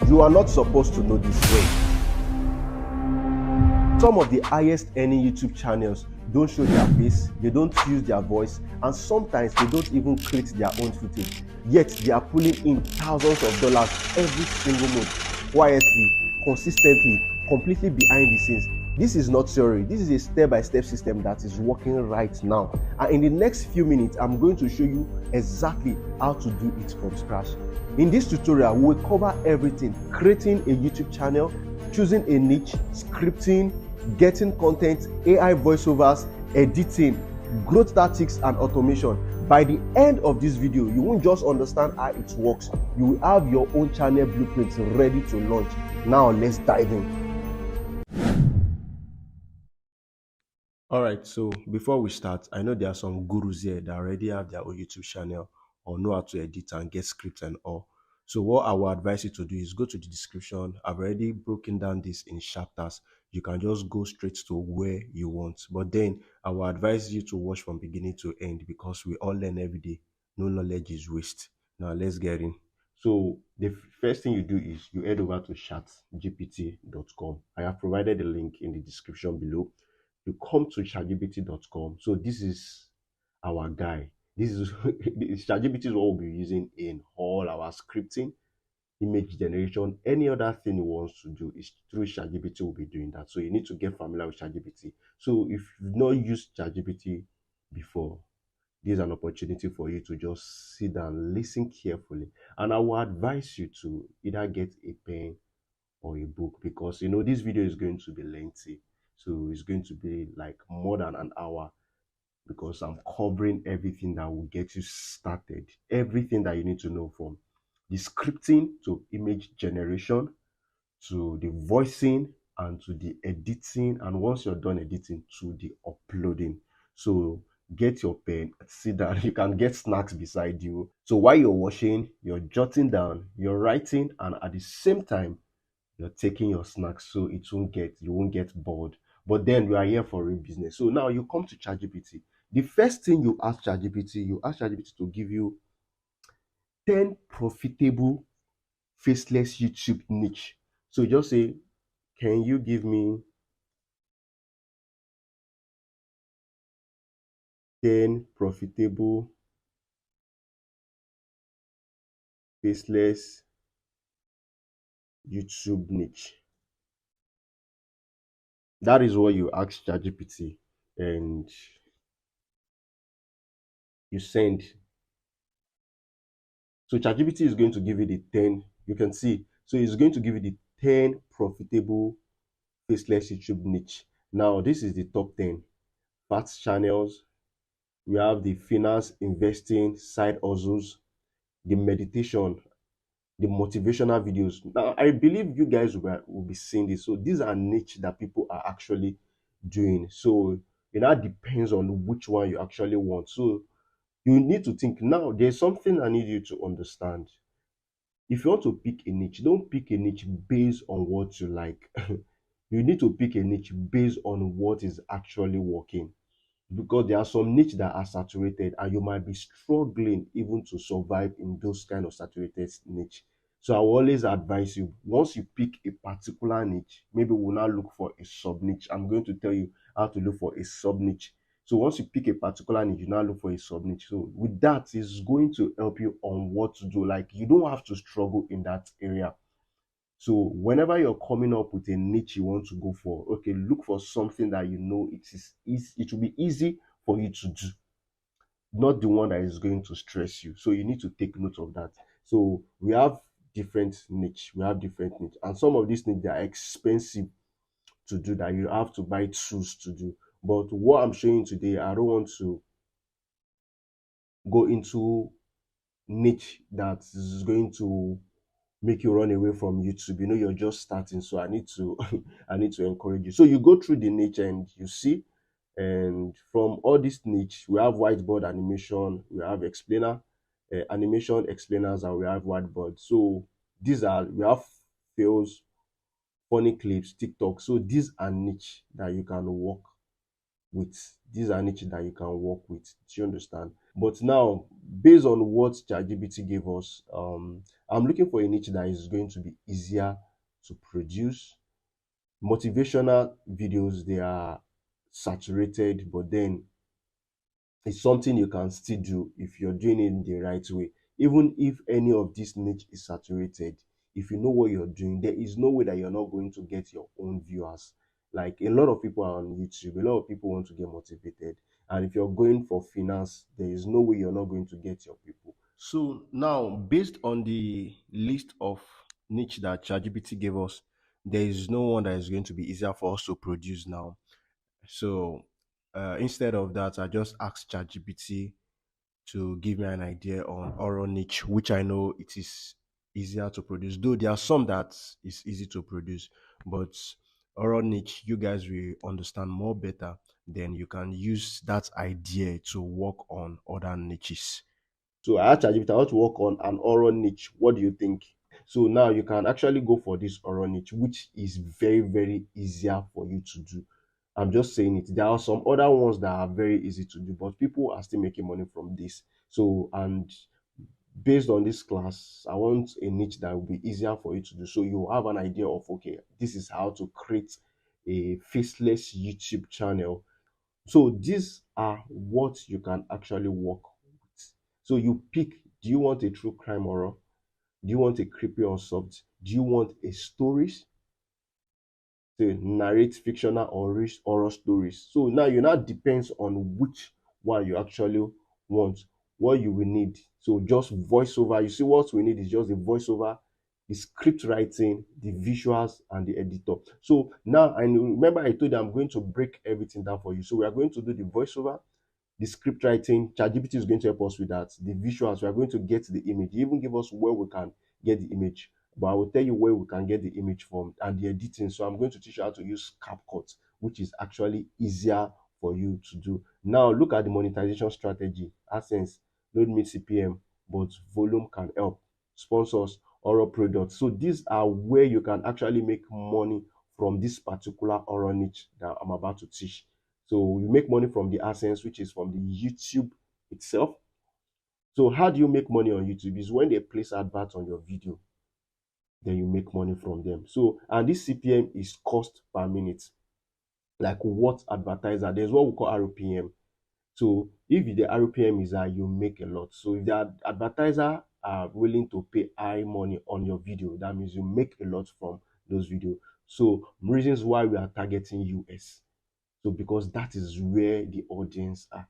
You are not supposed to know this way. Some of the highest earning YouTube channels don't show their face, they don't use their voice, and sometimes they don't even create their own footage. Yet they are pulling in thousands of dollars every single month, quietly, consistently, completely behind the scenes. This is not theory. This is a step-by-step system that is working right now. And in the next few minutes, I'm going to show you exactly how to do it from scratch. In this tutorial, we will cover everything: creating a YouTube channel, choosing a niche, scripting, getting content, AI voiceovers, editing, growth tactics, and automation. By the end of this video, you won't just understand how it works, you will have your own channel blueprints ready to launch. Now let's dive in. Alright, so before we start, I know there are some gurus here that already have their own YouTube channel or know how to edit and get scripts and all. So what I will advise you to do is go to the description. I've already broken down this in chapters. You can just go straight to where you want. But then I will advise you to watch from beginning to end because we all learn every day. No knowledge is waste. Now let's get in. So the first thing you do is you head over to chatgpt.com. I have provided the link in the description below. You come to chatgpt.com. So this is our guy. This is ChatGPT is what we'll be using in all our scripting, image generation, any other thing you want to do is through ChatGPT will be doing that. So you need to get familiar with ChatGPT. So if you've not used ChatGPT before, this is an opportunity for you to just sit down, listen carefully, and I will advise you to either get a pen or a book because this video is going to be lengthy. So it's going to be like more than an hour because I'm covering everything that will get you started, everything that you need to know from the scripting to image generation to the voicing and to the editing, and once you're done editing, to the uploading. So get your pen, sit down. You can get snacks beside you, so while you're washing, you're jotting down, you're writing, and at the same time you're taking your snacks so you won't get bored. But then we are here for real business. So now you come to ChatGPT. The first thing you ask ChatGPT to give you 10 profitable faceless YouTube niche. So just say, can you give me 10 profitable faceless YouTube niche? That is what you ask ChatGPT, and you send. So ChatGPT is going to give you the 10, you can see. So it's going to give you the 10 profitable faceless YouTube niche. Now, this is the top 10. Fast channels. We have the finance, investing, side hustles, the meditation, the motivational videos. Now, I believe you guys will be seeing this. So these are niche that people are actually doing. So it now depends on which one you actually want. So you need to think. Now, there's something I need you to understand. If you want to pick a niche, don't pick a niche based on what you like. You need to pick a niche based on what is actually working, because there are some niche that are saturated and you might be struggling even to survive in those kind of saturated niche. So I will always advise you, once you pick a particular niche, maybe we'll now look for a sub niche. I'm going to tell you how to look for a sub niche. So once you pick a particular niche, you now look for a sub niche. So with that, it's going to help you on what to do. Like, you don't have to struggle in that area. So whenever you're coming up with a niche you want to go for, okay, look for something that you know it is easy, it will be easy for you to do, not the one that is going to stress you. So you need to take note of that. So we have different niche, and some of these niche they are expensive to do, that you have to buy tools to do. But what I'm showing today, I don't want to go into niche that is going to make you run away from YouTube. You're just starting, so I need to I need to encourage you. So you go through the niche and you see, and from all this niche, we have whiteboard animation, we have explainer, animation explainers, and we have whiteboard. So we have fails, funny clips, TikTok. So these are niche that you can work with. These are niche that you can work with. Do you understand? But now, based on what ChatGPT gave us, I'm looking for a niche that is going to be easier to produce. Motivational videos, they are saturated, but then it's something you can still do if you're doing it in the right way. Even if any of this niche is saturated, if you know what you're doing, there is no way that you're not going to get your own viewers. Like a lot of people are on YouTube, a lot of people want to get motivated. And if you're going for finance, there is no way you're not going to get your people. So now, based on the list of niche that ChatGPT gave us, there is no one that is going to be easier for us to produce now. So instead of that, I just asked ChatGPT to give me an idea on horror niche, which I know it is easier to produce. Though there are some that is easy to produce, but horror niche, you guys will understand more better. Then you can use that idea to work on other niches. So I asked ChatGPT, I want to work on an horror niche. What do you think? So now you can actually go for this horror niche, which is very, very easier for you to do. I'm just saying it. There are some other ones that are very easy to do, but people are still making money from this. So, and based on this class, I want a niche that will be easier for you to do. So you have an idea of, okay, this is how to create a faceless YouTube channel. So these are what you can actually work with. So you pick, do you want a true crime horror? Do you want a creepy or soft? Do you want a stories? To narrate fictional or rich horror stories. So now you now depends on which one you actually want, what you will need. So just voiceover. You see, what we need is just the voiceover, the script writing, the visuals, and the editor. So now I remember I told you I'm going to break everything down for you. So we are going to do the voiceover, the script writing. ChatGPT is going to help us with that. The visuals, we are going to get the image. He even give us where we can get the image, but I will tell you where we can get the image from, and the editing. So I'm going to teach you how to use CapCut, which is actually easier for you to do. Now look at the monetization strategy. AdSense, don't meet CPM, but volume can help. Sponsors, oral products. So these are where you can actually make money from this particular oral niche that I'm about to teach. So you make money from the AdSense, which is from the YouTube itself. So how do you make money on YouTube? Is when they place adverts on your video, then you make money from them. So, and this CPM is cost per minute. Like what advertiser? There's what we call RPM. So if the RPM is high, you make a lot. So if the advertiser are willing to pay high money on your video, that means you make a lot from those videos. So reasons why we are targeting US. So because that is where the audience are.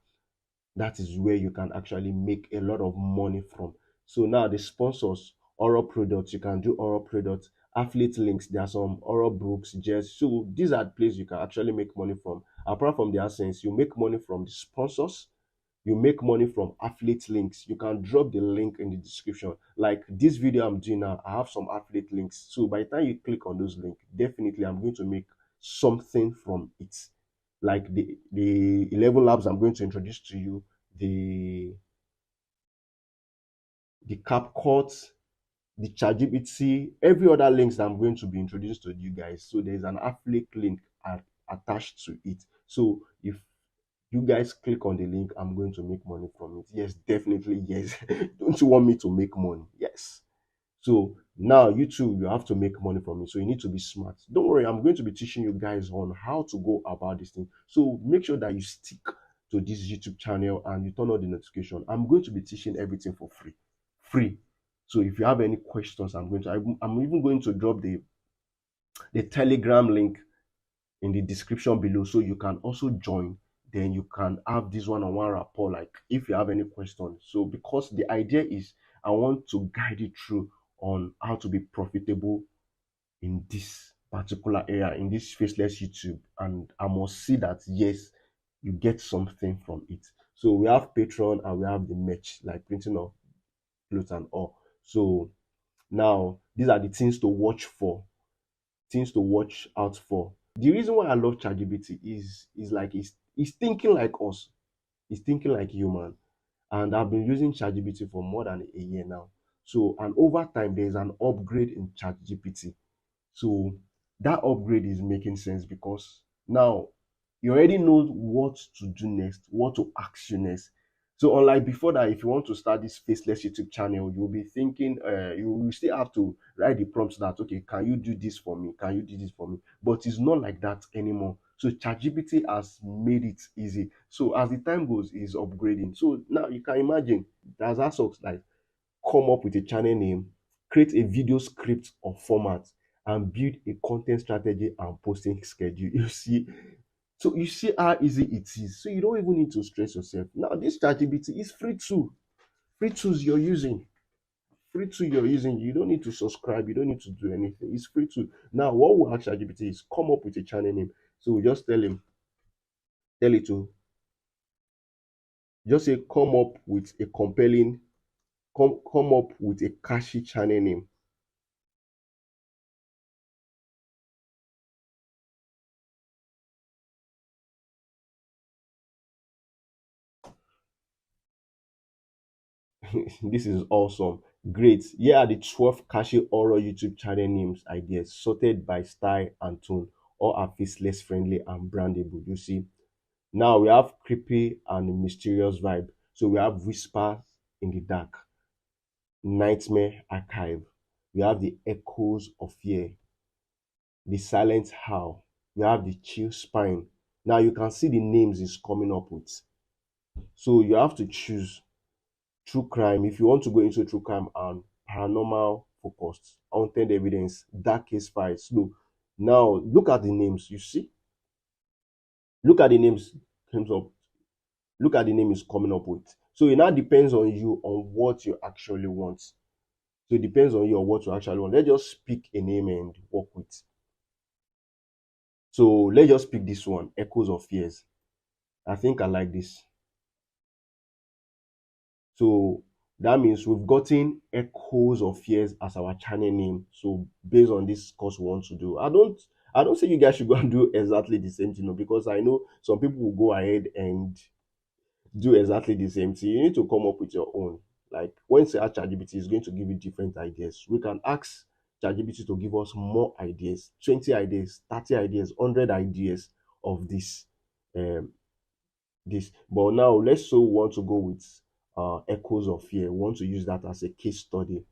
That is where you can actually make a lot of money from. So now the sponsors, oral products, you can do oral products, affiliate links, there are some oral books, just so these are the places you can actually make money from. Apart from the AdSense, you make money from the sponsors, you make money from affiliate links. You can drop the link in the description. Like this video I'm doing now, I have some affiliate links. So by the time you click on those links, definitely I'm going to make something from it. Like the 11 labs I'm going to introduce to you, the the CapCut, the ChatGPT, every other links that I'm going to be introduced to you guys. So there's an affiliate link attached to it. So if you guys click on the link, I'm going to make money from it. Yes, definitely yes. Don't you want me to make money? Yes. So now you too, you have to make money from it. So you need to be smart. Don't worry, I'm going to be teaching you guys on how to go about this thing. So make sure that you stick to this YouTube channel and you turn on the notification. I'm going to be teaching everything for free. Free. So if you have any questions, I'm even going to drop the Telegram link in the description below so you can also join. Then you can have this one-on-one rapport, like if you have any questions. So because the idea is I want to guide you through on how to be profitable in this particular area, in this faceless YouTube, and I must see that yes, you get something from it. So we have Patreon and we have the merch, like printing of clothes and all. So now these are the things to watch for, things to watch out for. The reason why I love ChatGPT is like it's thinking like us. It's thinking like human. And I've been using ChatGPT for more than a year now. So and over time there's an upgrade in ChatGPT. So that upgrade is making sense because now You already know what to do next, what to ask you next. So unlike before that, if you want to start this faceless YouTube channel, you'll be thinking, you will still have to write the prompts that, okay, can you do this for me? Can you do this for me? But it's not like that anymore. So ChatGPT has made it easy. So as the time goes, it's upgrading. So now you can imagine, that's as us like come up with a channel name, create a video script or format, and build a content strategy and posting schedule. You see, so you see how easy it is. So you don't even need to stress yourself. Now, this ChatGPT is free too. Free tools you're using. Free tool you're using. You don't need to subscribe. You don't need to do anything. It's free too. Now, what we ask ChatGPT is come up with a channel name. So we just tell it to just say come up with a compelling, come up with a catchy channel name. This is awesome. Great. Here are the 12 catchy horror YouTube channel names ideas sorted by style and tone. All are faceless, friendly, and brandable. You see. Now we have creepy and mysterious vibe. So we have whisper in the dark, nightmare archive. We have the echoes of fear, the silent howl. We have the chill spine. Now you can see the names is coming up with. So you have to choose true crime. If you want to go into true crime and paranormal focused, haunted evidence, dark case files. No. Now look at the names. You see, look at the names comes up. Look at the name is coming up with. So it now depends on you on what you actually want. So it depends on you on what you actually want. Let's just pick a name and work with. So let's just pick this one, Echoes of Fears. I think I like this. So that means we've gotten Echoes of Fears as our channel name. So based on this course we want to do, I don't say you guys should go and do exactly the same thing, because I know some people will go ahead and do exactly the same thing. You need to come up with your own. Like when you ask ChatGPT, is going to give you different ideas. We can ask ChatGPT to give us more ideas, 20 ideas, 30 ideas, 100 ideas of um, this. But now let's so want to go with echoes of fear. We want to use that as a case study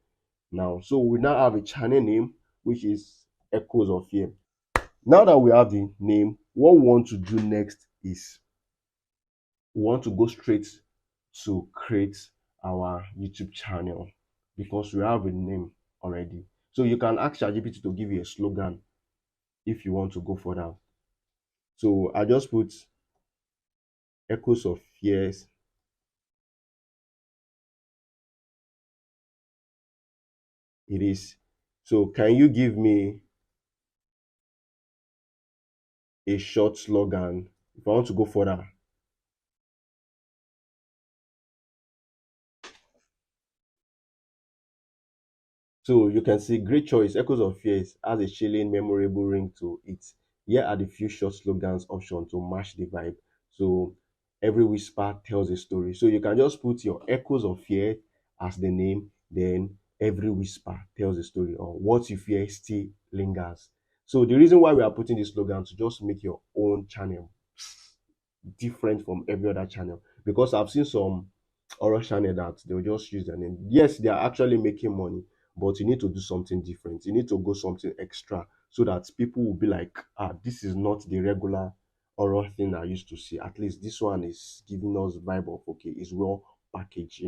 now. So we now have a channel name which is echoes of fear. Now that we have the name, what we want to do next is we want to go straight to create our YouTube channel because we have a name already. So you can ask ChatGPT to give you a slogan if you want to go for that. So I just put Echoes of Fears. It is. So can you give me a short slogan if I want to go for that? So you can see great choice. Echoes of Fears has a chilling, memorable ring to it. Here are the few short slogans option to match the vibe. So every whisper tells a story. So you can just put your Echoes of Fear as the name, then every whisper tells a story, or what you fear still lingers. So the reason why we are putting this slogan to just make your own channel different from every other channel, because I've seen some horror channel that they'll just use their name. Yes, they are actually making money, but you need to do something different. You need to go something extra so that people will be like, ah, this is not the regular horror thing I used to see. At least this one is giving us vibe of okay, it's well packaged,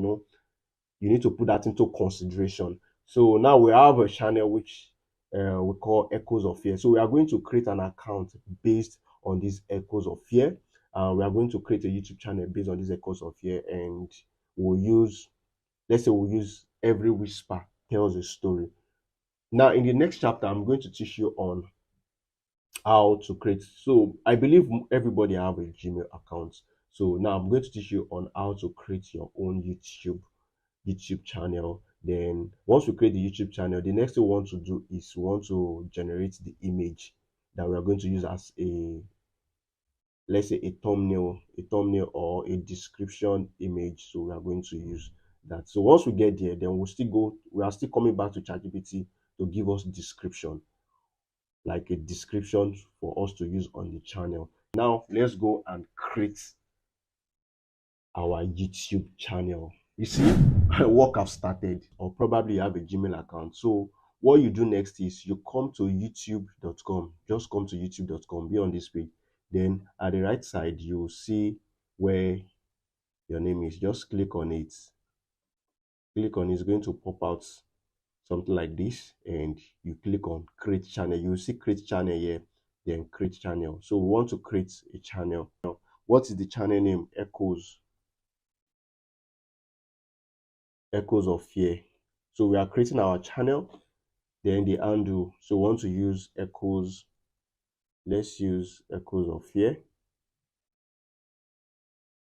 you need to put that into consideration. So now we have a channel which we call Echoes of Fear. So we are going to create an account based on these Echoes of Fear. We are going to create a YouTube channel based on these Echoes of Fear, and we'll use, let's say, we'll use every whisper tells a story. Now, in the next chapter, I'm going to teach you on how to create. So I believe everybody have a Gmail account. So now I'm going to teach you on how to create your own YouTube channel. Then once we create the YouTube channel, the next thing we want to do is we want to generate the image that we are going to use as a, let's say, a thumbnail or a description image. So we are going to use that. So once we get there, then we are still coming back to ChatGPT to give us description, like a description for us to use on the channel. Now let's go and create our YouTube channel. You see, work have started, or probably you have a Gmail account. So what you do next is you come to youtube.com. Just come to youtube.com, be on this page. Then at the right side, you'll see where your name is. Just click on it. Click on it, it's going to pop out something like this, and you click on create channel. You see create channel here, then create channel. So we want to create a channel. What is the channel name? Echoes of Fear. So we are creating our channel, then the handle. So we want to use echoes. Let's use Echoes of Fear.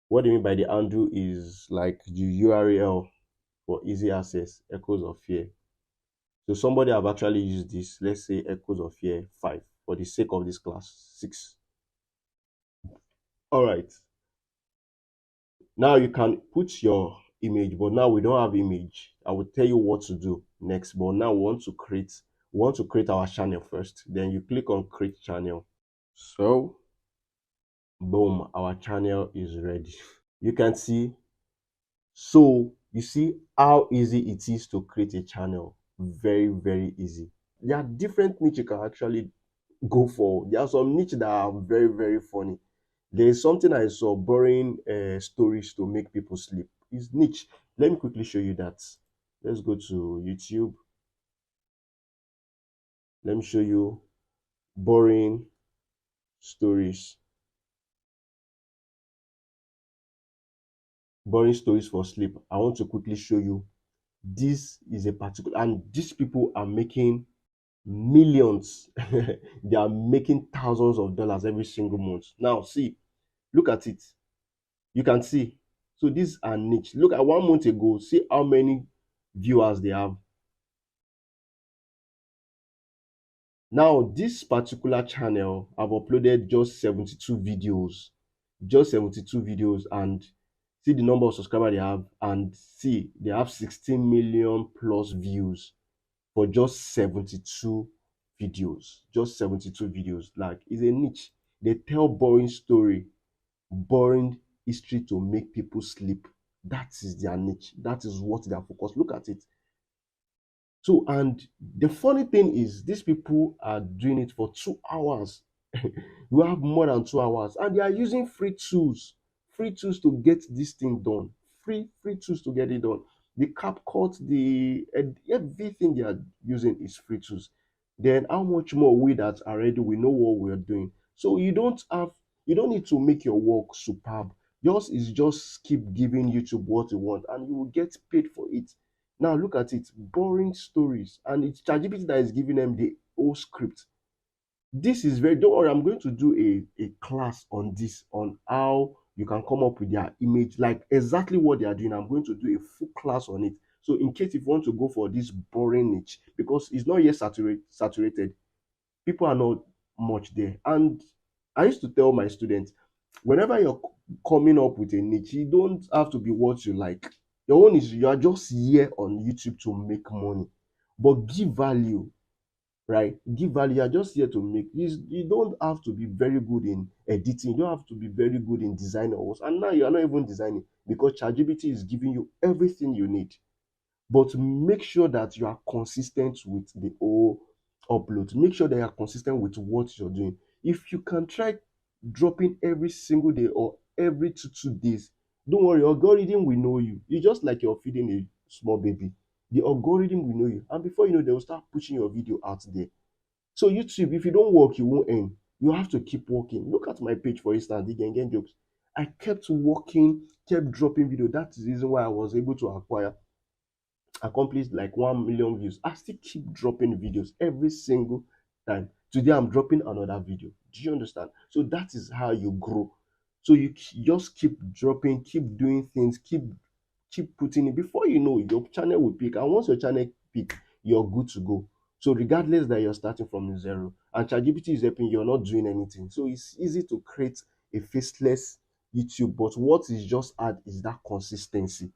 What do you mean by the handle is like the URL for easy access, Echoes of Fear. So somebody have actually used this. Let's say Echoes of Fear 5 for the sake of this class 6. All right. Now you can put your image, but now we don't have image. I will tell you what to do next. But now we want to create our channel first. Then you click on create channel. So boom, our channel is ready. You can see. So you see how easy it is to create a channel. Very, very easy. There are different niche you can actually go for. There are some niche that are very, very funny. There is something I saw, borrowing stories to make people sleep. It's niche. Let me quickly show you that. Let's go to YouTube. Let me show you borrowing stories. Borrowing stories for sleep. I want to quickly show you. This is a particular, and these people are making millions. They are making thousands of dollars every single month. Now, see, look at it. You can see. So these are niche. Look at 1 month ago. See how many viewers they have. Now, this particular channel, I've uploaded just 72 videos. Just 72 videos, and see the number of subscribers they have, and see they have 16 million plus views for just 72 videos. Just 72 videos. Like, it's a niche. They tell boring story, boring history to make people sleep. That is their niche. That is what they are focused. Look at it. So, and the funny thing is, these people are doing it for 2 hours. You have more than 2 hours, and they are using free tools to get this thing done. Free tools to get it done. The CapCut, everything they are using is free tools. Then how much more we that already we know what we are doing. So you don't need to make your work superb. Yours is just keep giving YouTube what you want, and you will get paid for it. Now look at it, boring stories, and it's ChatGPT that is giving them the whole script. This is very, don't worry, I'm going to do a class on this, on how you can come up with their image, like exactly what they are doing. I'm going to do a full class on it. So in case if you want to go for this boring niche, because it's not yet saturated, people are not much there. And I used to tell my students, whenever you're coming up with a niche, you don't have to be what you like. Your own is you are just here on YouTube to make money, but give value, right? Give value. You are just here to make this. You don't have to be very good in editing. You don't have to be very good in designing or what. And now you are not even designing because ChatGPT is giving you everything you need. But make sure that you are consistent with the whole upload. Make sure that you are consistent with what you're doing. If you can try dropping every single day or every two days, don't worry, algorithm will know you. It's just like you're feeding a small baby. The algorithm will know you, and before you know, they will start pushing your video out there. So YouTube, if you don't work, you won't earn. You have to keep working. Look at my page, for instance, the Gengen Jokes. I kept working, kept dropping video. That's the reason why I was able to accomplished like 1 million views. I still keep dropping videos every single time. Today I'm dropping another video. Do you understand? So that is how you grow. So you just keep dropping, keep doing things, keep putting it. Before you know, your channel will pick, and once your channel pick, you're good to go. So regardless that you're starting from zero, and ChatGPT is helping, you're not doing anything. So it's easy to create a faceless YouTube, but what is just hard is that consistency.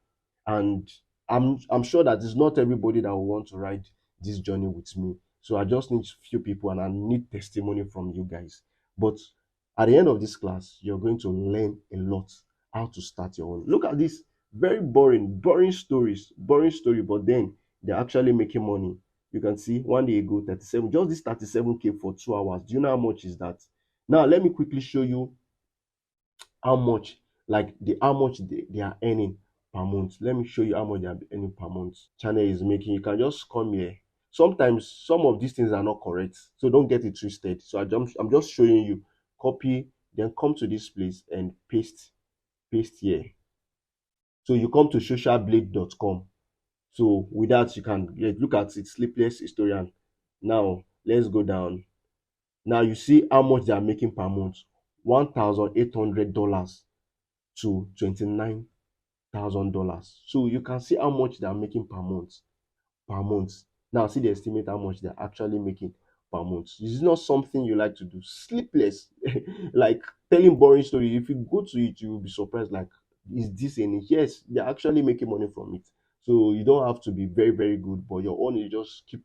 And I'm sure that it's not everybody that will want to ride this journey with me. So I just need few people, and I need testimony from you guys. But At the end of this class, you're going to learn a lot how to start your own. Look at this very boring stories, boring story, but then they're actually making money. You can see one day ago, 37, just this 37K for 2 hours. Do you know how much is that? Now, let me quickly show you how much, like how much they are earning per month. Let me show you how much they are earning per month. Channel is making. You can just come here. Sometimes some of these things are not correct, so don't get it twisted. So I'm just showing you. Copy, then come to this place and paste here. So you come to socialblade.com. So with that, you can look at it. Sleepless historian. Now let's go down. Now you see how much they are making per month. $1,800 to $29,000. So you can see how much they are making per month. Per month. Now see the estimate how much they're actually making per month. This is not something you like to do. Sleepless, like telling boring story. If you go to it, you will be surprised. Like, is this any? Yes, they're actually making money from it. So you don't have to be very good, but your own is just keep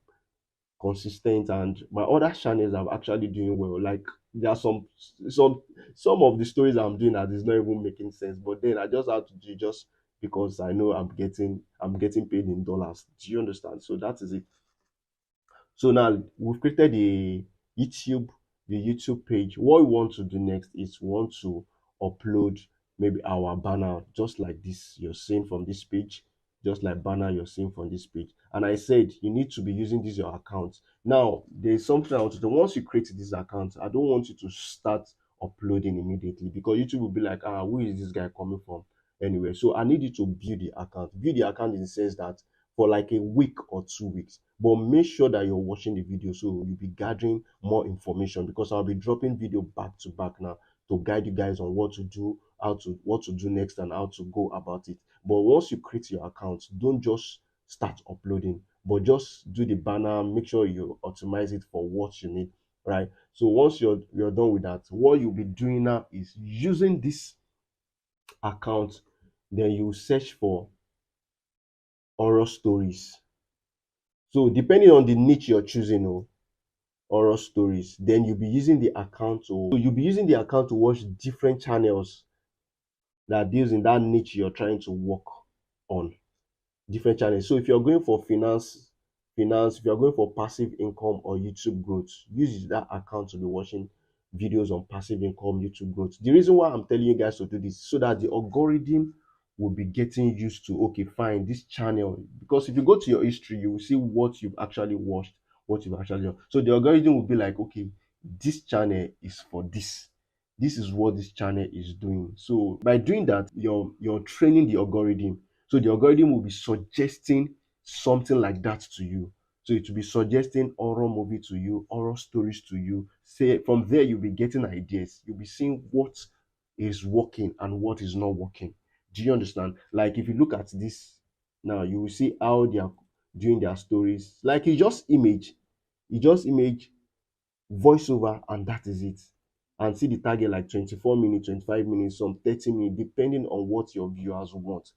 consistent. And my other channels are actually doing well. Like there are some some of the stories I'm doing that is not even making sense, but then I just have to do it just because I know I'm getting paid in dollars. Do you understand? So that is it. So now we've created YouTube, the YouTube page. What we want to do next is we want to upload maybe our banner just like this you're seeing from this page, just like banner you're seeing from this page. And I said you need to be using this your account. Now there's something I want to do. Once you create this account, I don't want you to start uploading immediately because YouTube will be like, who is this guy coming from? Anyway, so I need you to build the account. Build the account in the sense that for like a week or 2 weeks, but make sure that you're watching the video so you'll be gathering more information because I'll be dropping video back to back now to guide you guys on what to do, what to do next and how to go about it. But once you create your account, don't just start uploading, but just do the banner, make sure you optimize it for what you need, right? So once you're done with that, what you'll be doing now is using this account, then you search for horror stories. So depending on the niche you're choosing, horror stories, then you'll be using the account to watch different channels that deals in that niche you're trying to work on. Different channels. So if you're going for if you're going for passive income or YouTube growth, use that account to be watching videos on passive income, YouTube growth. The reason why I'm telling you guys to do this so that the algorithm will be getting used to, okay, fine, this channel. Because if you go to your history, you will see what you've actually watched, what you've actually done. So the algorithm will be like, okay, this channel is for this. This is what this channel is doing. So by doing that, you're training the algorithm, so the algorithm will be suggesting something like that to you. So it will be suggesting horror movie to you, horror stories to you. Say from there you'll be getting ideas. You'll be seeing what is working and what is not working. Do you understand? Like if you look at this now, you will see how they are doing their stories. Like you just image voiceover, and that is it. And see the target like 24 minutes, 25 minutes, some 30 minutes, depending on what your viewers want,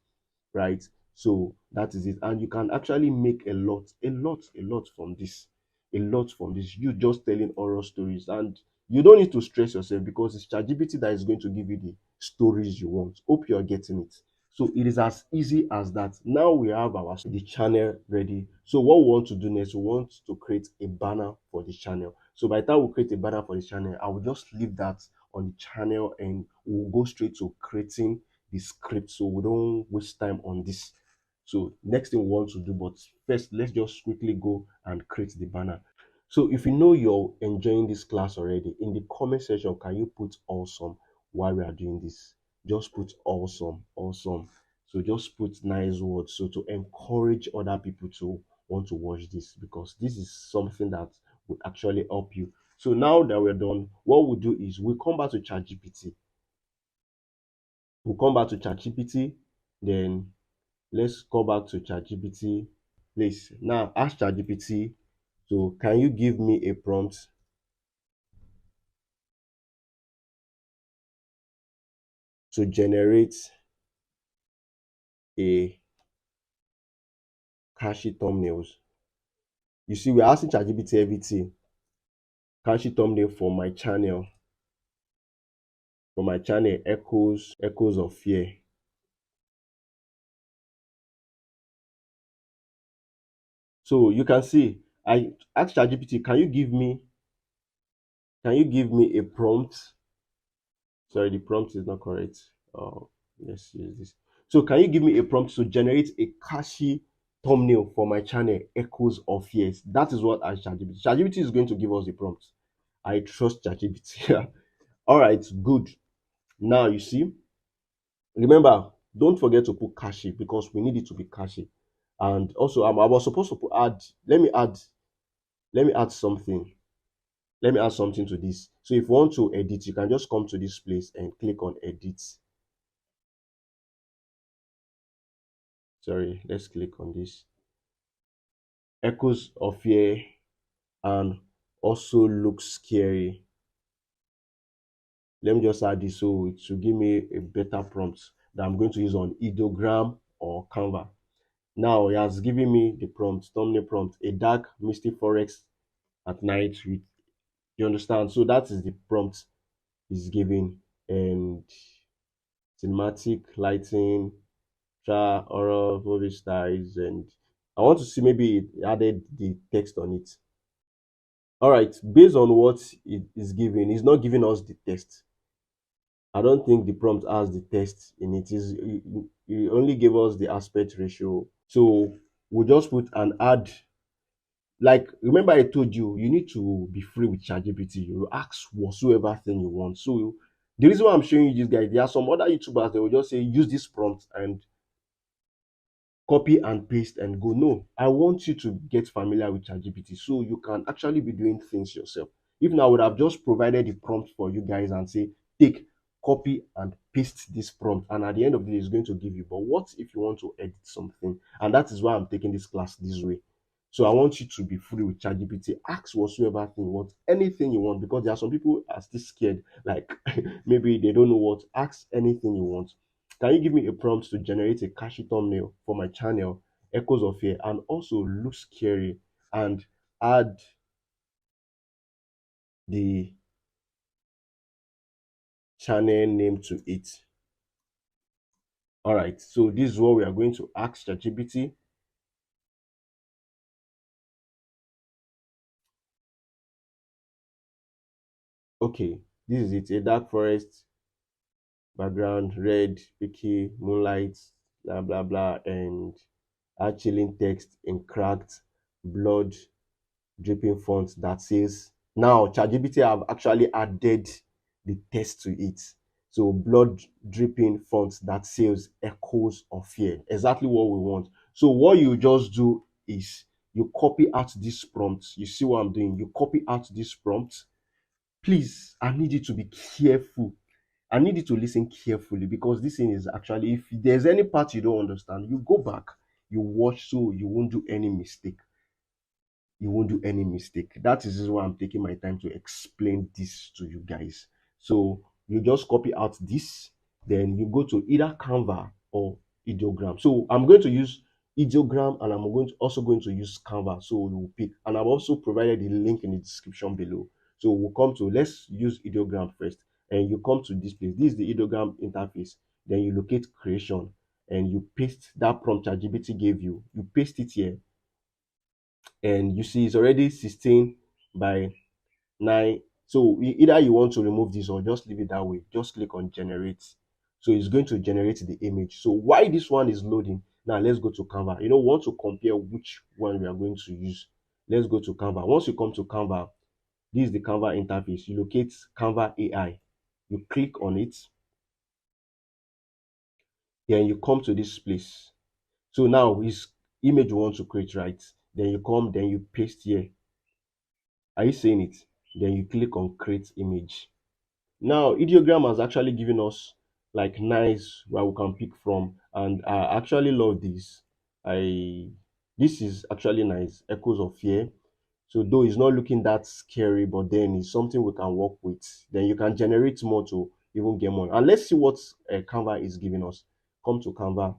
right? So that is it. And you can actually make a lot from this. A lot from this. You just telling horror stories. And you don't need to stress yourself because it's ChatGPT that is going to give you the stories you want. Hope you're getting it. So it is as easy as that. Now we have the channel ready. So what we want to do next, we want to create a banner for the channel. So by the time we create a banner for the channel, I will just leave that on the channel and we'll go straight to creating the script so we don't waste time on this. So next thing we want to do, but first let's just quickly go and create the banner. So if you know you're enjoying this class already, in the comment section can you put awesome while we are doing this? Just put awesome. So just put nice words so to encourage other people to want to watch this because this is something that will actually help you. So now that we're done, what we'll do is we'll come back to ChatGPT. We'll come back to ChatGPT, then let's go back to ChatGPT. Please now ask ChatGPT. So can you give me a prompt to generate a catchy thumbnails? You see, we're asking ChatGPT everything. Catchy thumbnail for my channel. for my channel, echoes of fear. So you can see I asked ChatGPT, can you give me a prompt? Sorry, the prompt is not correct. Let's use this. So can you give me a prompt to generate a catchy thumbnail for my channel, Echoes of Fears? That is what I ChatGPT. ChatGPT is going to give us the prompt. I trust ChatGPT. All right, good. Now you see, remember, don't forget to put catchy because we need it to be catchy. And also, I was supposed to add. Let me add something. Let me add something to this. So if you want to edit, you can just come to this place and click on edit. Sorry, let's click on this. Echoes of fear and also looks scary. Let me just add this so it should give me a better prompt that I'm going to use on ideogram or Canva. Now he has given me the prompt, thumbnail prompt, a dark misty forest at night with, you understand? So that is the prompt he's giving, and cinematic lighting, horror movie styles, and I want to see maybe it added the text on it. All right, based on what it is giving, it's not giving us the text. I don't think the prompt has the text in it. It only gave us the aspect ratio. So we just put an add. Like, remember I told you, you need to be free with ChatGPT. You ask whatsoever thing you want. So the reason why I'm showing you this guy, there are some other YouTubers that will just say use this prompt and copy and paste and go. No, I want you to get familiar with ChatGPT so you can actually be doing things yourself. If not, I would have just provided the prompt for you guys and say, take, copy and paste this prompt. And at the end of the day, it's going to give you. But what if you want to edit something? And that is why I'm taking this class this way. So I want you to be free with ChatGPT. Ask whatsoever thing you want, anything you want, because there are some people who are still scared. Like maybe they don't know what. Ask anything you want. Can you give me a prompt to generate a catchy thumbnail for my channel, Echoes of Fear, and also look scary, and add the channel name to it? All right, so this is what we are going to ask ChatGPT. Okay, this is it. A dark forest background, red, picky, moonlight, blah blah blah, and add chilling text in cracked, blood dripping font that says, now ChatGPT have actually added the text to it. So blood dripping font that says echoes of fear. Exactly what we want. So what you just do is you copy out this prompt. You see what I'm doing? You copy out this prompt. Please, I need you to be careful. I need you to listen carefully because this thing is actually, if there's any part you don't understand, you go back, you watch so you won't do any mistake. You won't do any mistake. That is why I'm taking my time to explain this to you guys. So you just copy out this, then you go to either Canva or ideogram. So I'm going to use ideogram and I'm also going to use Canva. So we will pick, and I've also provided the link in the description below. So we'll come to, let's use ideogram first, and you come to this place. This is the ideogram interface. Then you locate creation and you paste that prompt ChatGPT gave you. You paste it here, and you see it's already 16 by 9. So either you want to remove this or just leave it that way. Just click on generate. So it's going to generate the image. So while this one is loading, now let's go to Canva. You know, we want to compare which one we are going to use. Let's go to Canva. Once you come to Canva, this is the Canva interface. You locate Canva AI. You click on it. Then you come to this place. So now is image you want to create, right? Then you come, then you paste here. Are you seeing it? Then you click on create image. Now ideogram has actually given us like nice where we can pick from, and I actually love this. I This is actually nice. Echoes of fear. So though it's not looking that scary, but then it's something we can work with. Then you can generate more to even get more. And let's see what Canva is giving us. Come to Canva.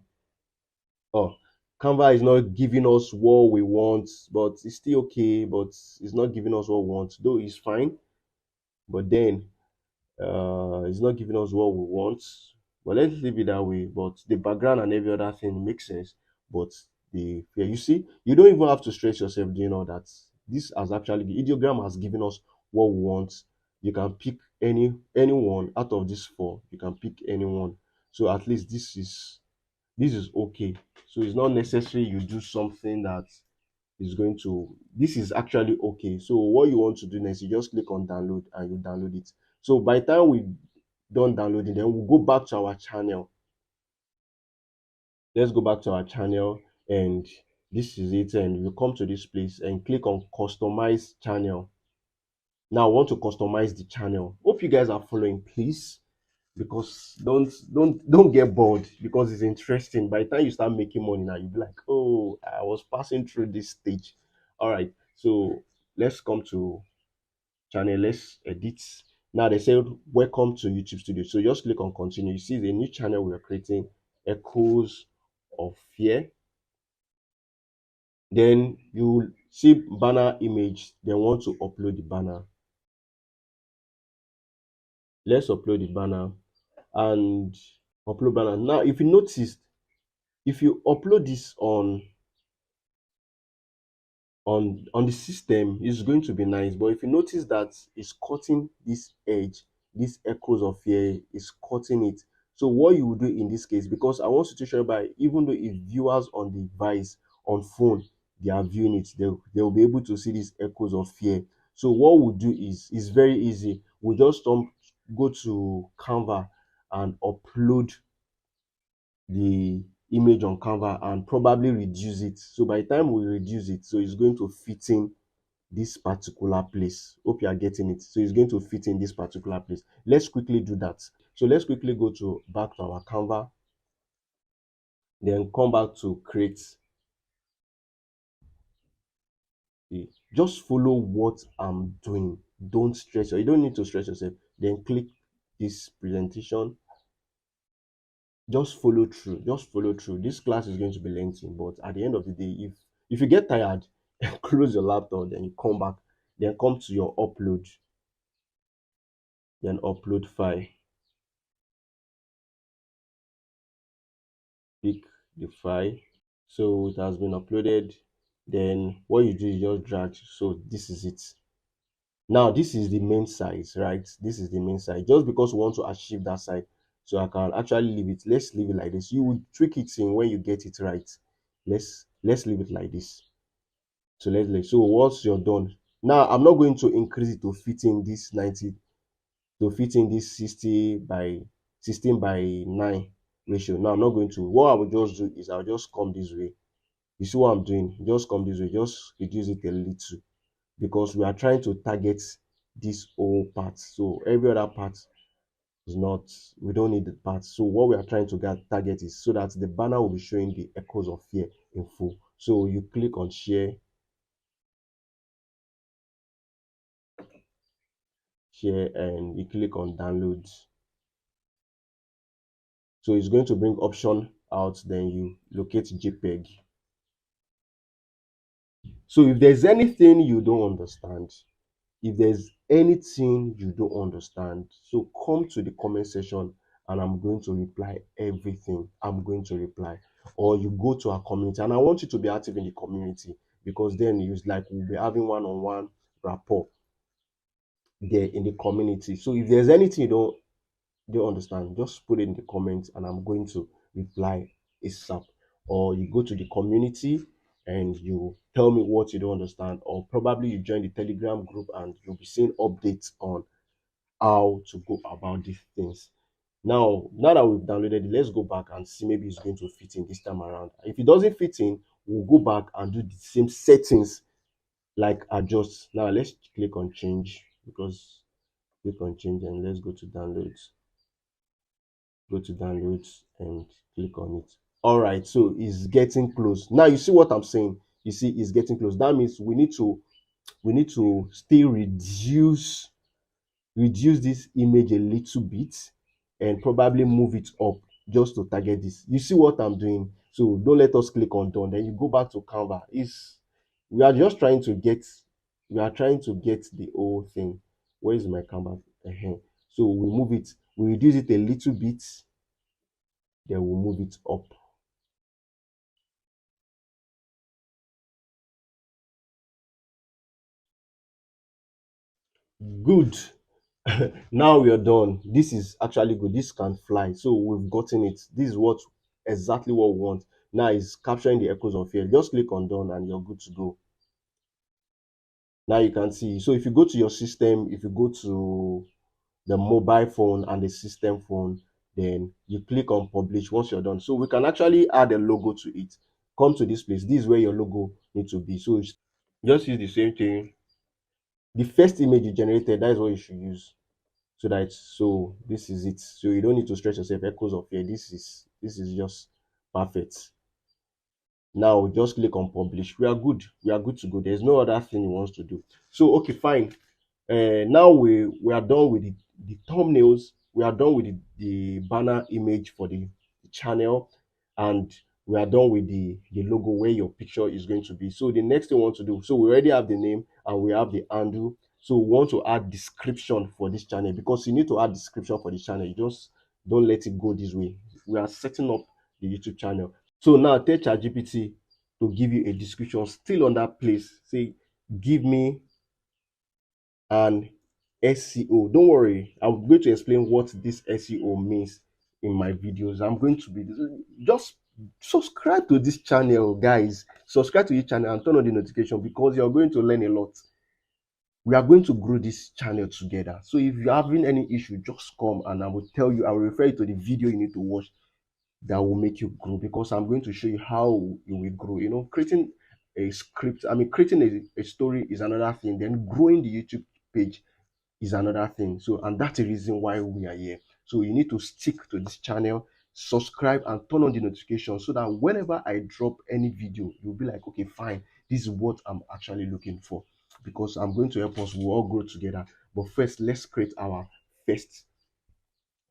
Oh, Canva is not giving us what we want, but it's still okay. But it's not giving us what we want, though it's fine. But then It's not giving us what we want, but let's leave it that way. But the background and every other thing makes sense. But the yeah, you see, you don't even have to stress yourself doing all that. This has actually the ideogram has given us what we want. You can pick anyone out of these four. You can pick anyone. So at least this is okay. So it's not necessary you do something that is going to this is actually okay. So what you want to do next, you just click on download and you download it. So by the time we done downloading, then we'll go back to our channel. Let's go back to our channel, and this is it, and you come to this place and click on customize channel. Now I want to customize the channel. Hope you guys are following, please, because don't get bored, because it's interesting. By the time you start making money now, you'll be like, oh, I was passing through this stage. All right, so let's come to channel. Let's edit. Now they say welcome to YouTube Studio. So just click on continue. You see the new channel we are creating, Echoes of Fear. Then you see banner image. Then want to upload the banner. Let's upload the banner and upload banner. Now, if you notice, if you upload this on the system, it's going to be nice. But if you notice that it's cutting this edge, this echoes of fear is cutting it. So what you will do in this case, because I want you to show by, even though if viewers on the device on phone they are viewing it, they'll be able to see these echoes of fear. So what we'll do is very easy. We just go to Canva and upload the image on Canva and probably reduce it. So by the time we reduce it, so it's going to fit in this particular place. Hope you are getting it. So it's going to fit in this particular place. Let's quickly do that. So let's quickly go to back to our Canva, then come back to create. Just follow what I'm doing. Don't stress. You don't need to stress yourself. Then click this presentation. Just follow through. Just follow through. This class is going to be lengthy, but at the end of the day, if you get tired, close your laptop, then you come back, then come to your upload, then upload file. Pick the file. So it has been uploaded. Then what you do is just drag. So this is it. Now this is the main size, right? This is the main size. Just because we want to achieve that size, so I can actually leave it. Let's leave it like this. You will tweak it in when you get it right. Let's leave it like this. So so once you're done, now I'm not going to increase it to fit in this 90, to fit in this 60 by 16 by 9 ratio. Now I'm not going to. What I will just do is I'll just come this way. You see what I'm doing? Just come this way, just reduce it a little, because we are trying to target this whole part. So every other part is not, we don't need the part. So what we are trying to get target is so that the banner will be showing the echoes of fear in full. So you click on share, and you click on download. So it's going to bring option out, then you locate JPEG. So if there's anything you don't understand, if there's anything you don't understand, so come to the comment section and I'm going to reply everything. I'm going to reply. Or you go to our community, and I want you to be active in the community, because then it's like we'll be having one-on-one rapport there in the community. So if there's anything you don't understand, just put it in the comments and I'm going to reply ASAP. Or you go to the community and you tell me what you don't understand, or probably you join the Telegram group and you'll be seeing updates on how to go about these things. Now that we've downloaded it, let's go back and see maybe it's going to fit in this time around. If it doesn't fit in, we'll go back and do the same settings, like adjust. Now let's click on change, because click on change and let's go to downloads. Go to downloads and click on it. All right, so it's getting close. Now you see what I'm saying. You see it's getting close. That means we need to still reduce this image a little bit and probably move it up just to target this. You see what I'm doing? So don't let us click on done, then you go back to Canva. Is we are just trying to get we are trying to get the whole thing. Where is my Canva? So we move it, we reduce it a little bit, then we move it up. Good. Now we are done. This is actually good. This can fly. So we've gotten it. This is what exactly what we want. Now is capturing the echoes of fear. Just click on done and you're good to go. Now you can see. So if you go to your system, if you go to the mobile phone and the system phone, then you click on publish once you're done. So we can actually add a logo to it. Come to this place. This is where your logo needs to be. So just use the same thing. The first image you generated, that is what you should use. So this is it. So you don't need to stress yourself. Echoes of fear. This is just perfect. Now just click on publish. We are good. We are good to go. There's no other thing you want to do. So okay, fine. Now we are done with the thumbnails. We are done with the banner image for the channel, and we are done with the logo where your picture is going to be. So the next thing we want to do, so we already have the name and we have the handle. So we want to add description for this channel, because you need to add description for the channel. You just don't let it go this way. We are setting up the YouTube channel. So now tell ChatGPT to give you a description still on that place. Say, give me an SEO. Don't worry, I'm going to explain what this SEO means in my videos. I'm going to be just subscribe to this channel, guys. Subscribe to this channel and turn on the notification, because you're going to learn a lot. We are going to grow this channel together. So if you're having any issue, just come and I will tell you, I will refer you to the video you need to watch that will make you grow, because I'm going to show you how you will grow. Creating a script, creating a story is another thing, then growing the YouTube page is another thing. So, and that's the reason why we are here. So you need to stick to this channel, subscribe and turn on the notification, so that whenever I drop any video, you'll be like, okay, fine, this is what I'm actually looking for, because I'm going to help us, we'll all grow together. But first, let's create our first.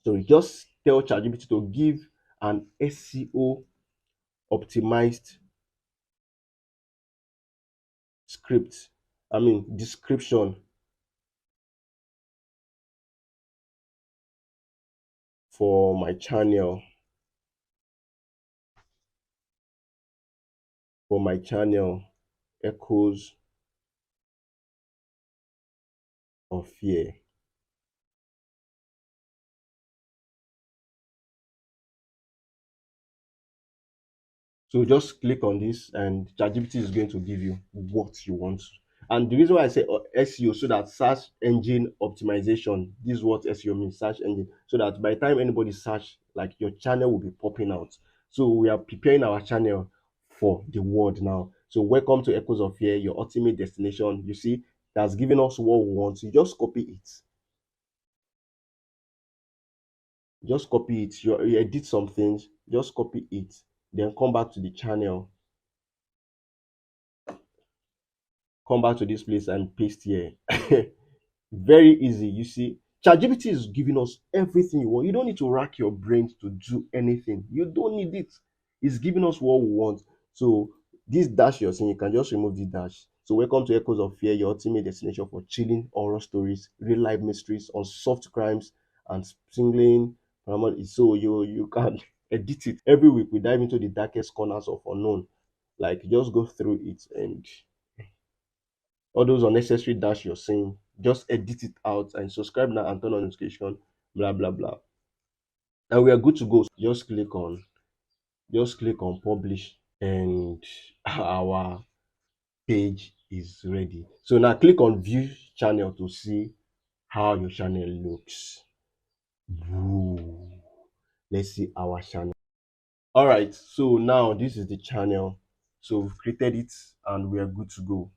So you just tell ChatGPT to give an SEO optimized script, description for my channel, echoes of fear. So just click on this and ChatGPT is going to give you what you want. And the reason why I say SEO, so that search engine optimization, this is what SEO means, search engine. So that by the time anybody search, like, your channel will be popping out. So we are preparing our channel for the world now. So welcome to Echoes of Fear, your ultimate destination. You see, that's giving us what we want. You just copy it. Just copy it. You edit some things, just copy it. Then come back to the channel, come back to this place and paste here. Very easy. You see, ChatGPT is giving us everything you want. You don't need to rack your brain to do anything. You don't need it. It's giving us what we want. So this dash you're seeing, you can just remove the dash. So welcome to Echoes of Fear, your ultimate destination for chilling horror stories, real life mysteries, unsolved crimes, and singling. So you can edit it. Every week we dive into the darkest corners of unknown. Like, just go through it, and all those unnecessary dash you're saying, just edit it out and subscribe now and turn on notification, blah blah blah, and we are good to go. Just click on publish, and our page is ready. So now click on view channel to see how your channel looks. Woo. Let's see our channel. All right, so now this is the channel. So we've created it and we are good to go.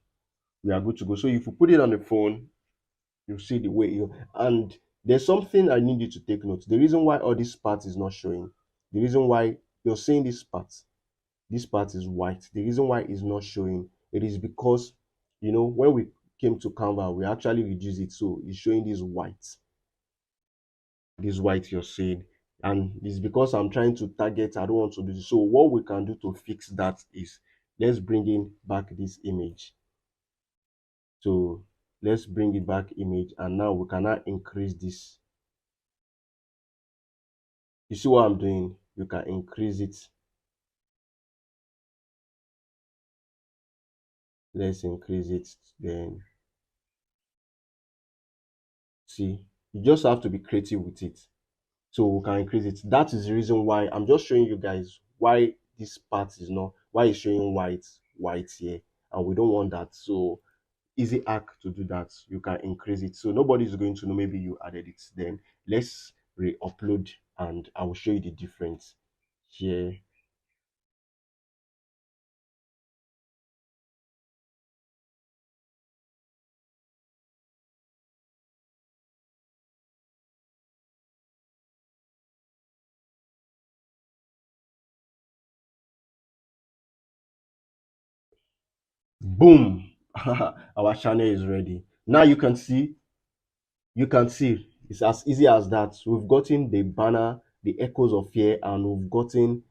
So if you put it on the phone, you see the way you, and there's something I need you to take note. The reason why all this part is not showing, the reason why you're seeing this part is white, the reason why it's not showing, it is because, when we came to Canva, we actually reduced it, so it's showing this white you're seeing. And it's because I'm trying to target, I don't want to do this. So what we can do to fix that is, let's bring in back this image. So let's bring it back image, and now we can now increase this You see what I'm doing? You can increase it. Let's increase it. Then see, you just have to be creative with it. So we can increase it. That is the reason why I'm just showing you guys why this part is not, why it's showing white here, and we don't want that. So easy hack to do that. You can increase it, so nobody's going to know maybe you added it. Then let's re-upload, and I will show you the difference here. Boom. Our channel is ready. Now you can see it's as easy as that. We've gotten the banner, the echoes of fear, and we've gotten